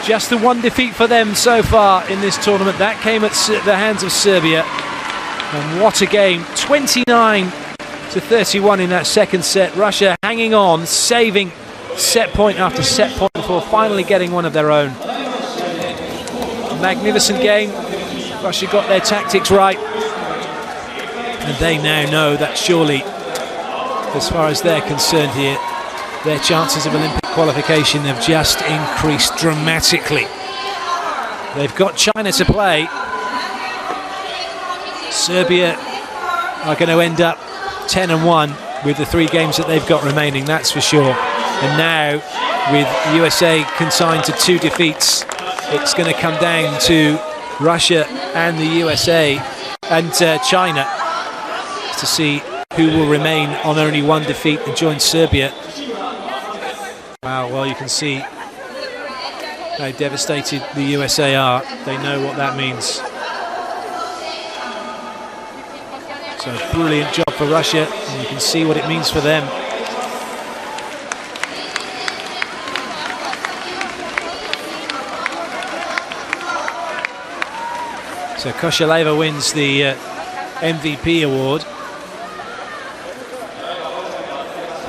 Just the one defeat for them so far in this tournament. That came at the hands of Serbia. And what a game. 29-31 in that second set. Russia hanging on, saving set point after set point before finally getting one of their own. Magnificent game. Russia got their tactics right. And they now know that surely, as far as they're concerned here, their chances of Olympic qualification have just increased dramatically. They've got China to play. Serbia are going to end up 10-1 with the 3 games that they've got remaining, that's for sure. And now, with USA consigned to 2 defeats, it's going to come down to Russia and the USA and China to see who will remain on only 1 defeat and join Serbia. Wow, well, you can see how devastated the USA are. They know what that means. So, brilliant job for Russia, and you can see what it means for them. So, Koshileva wins the MVP award.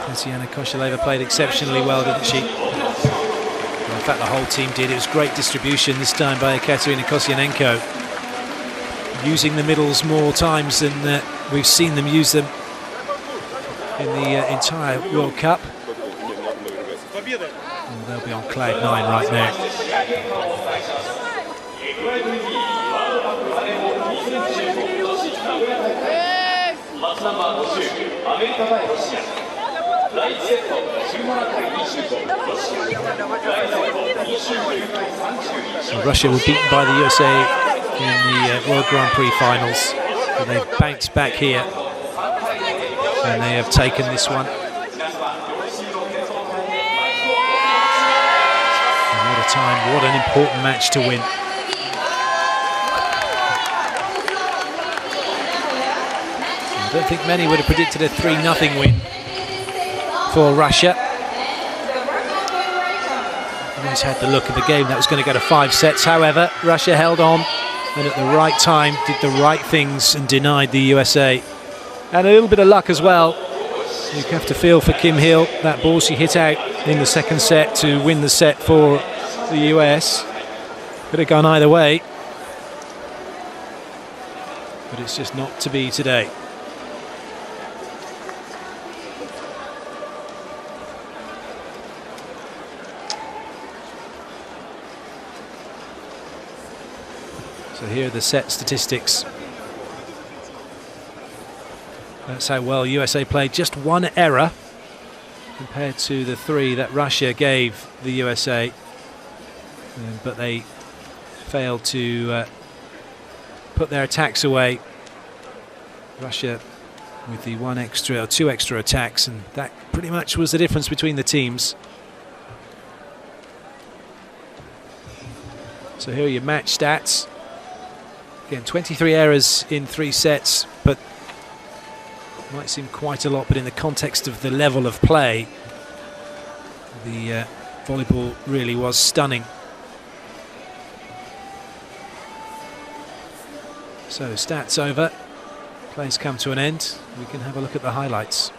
Tatiana Koshileva played exceptionally well, didn't she? Well, in fact, the whole team did. It was great distribution this time by Ekaterina Kosciuszko, using the middles more times than we've seen them use them in the entire World Cup. And they'll be on cloud 9 right now. So Russia were beaten by the USA in the World Grand Prix finals, but they've bounced back here and they have taken this one. And what a time, what an important match to win. I don't think many would have predicted a 3-0 win for Russia. I always had the look of the game that was going to go to 5 sets. However, Russia held on and at the right time did the right things and denied the USA. And a little bit of luck as well. You have to feel for Kim Hill. That ball she hit out in the second set to win the set for the US. Could have gone either way. But it's just not to be today. So here are the set statistics. That's how well USA played. Just 1 error compared to the 3 that Russia gave the USA. But they failed to put their attacks away. Russia with the 1 extra or 2 extra attacks, and that pretty much was the difference between the teams. So here are your match stats. Again, 23 errors in 3 sets, but might seem quite a lot, but in the context of the level of play, the volleyball really was stunning. So stats over, plays come to an end. We can have a look at the highlights.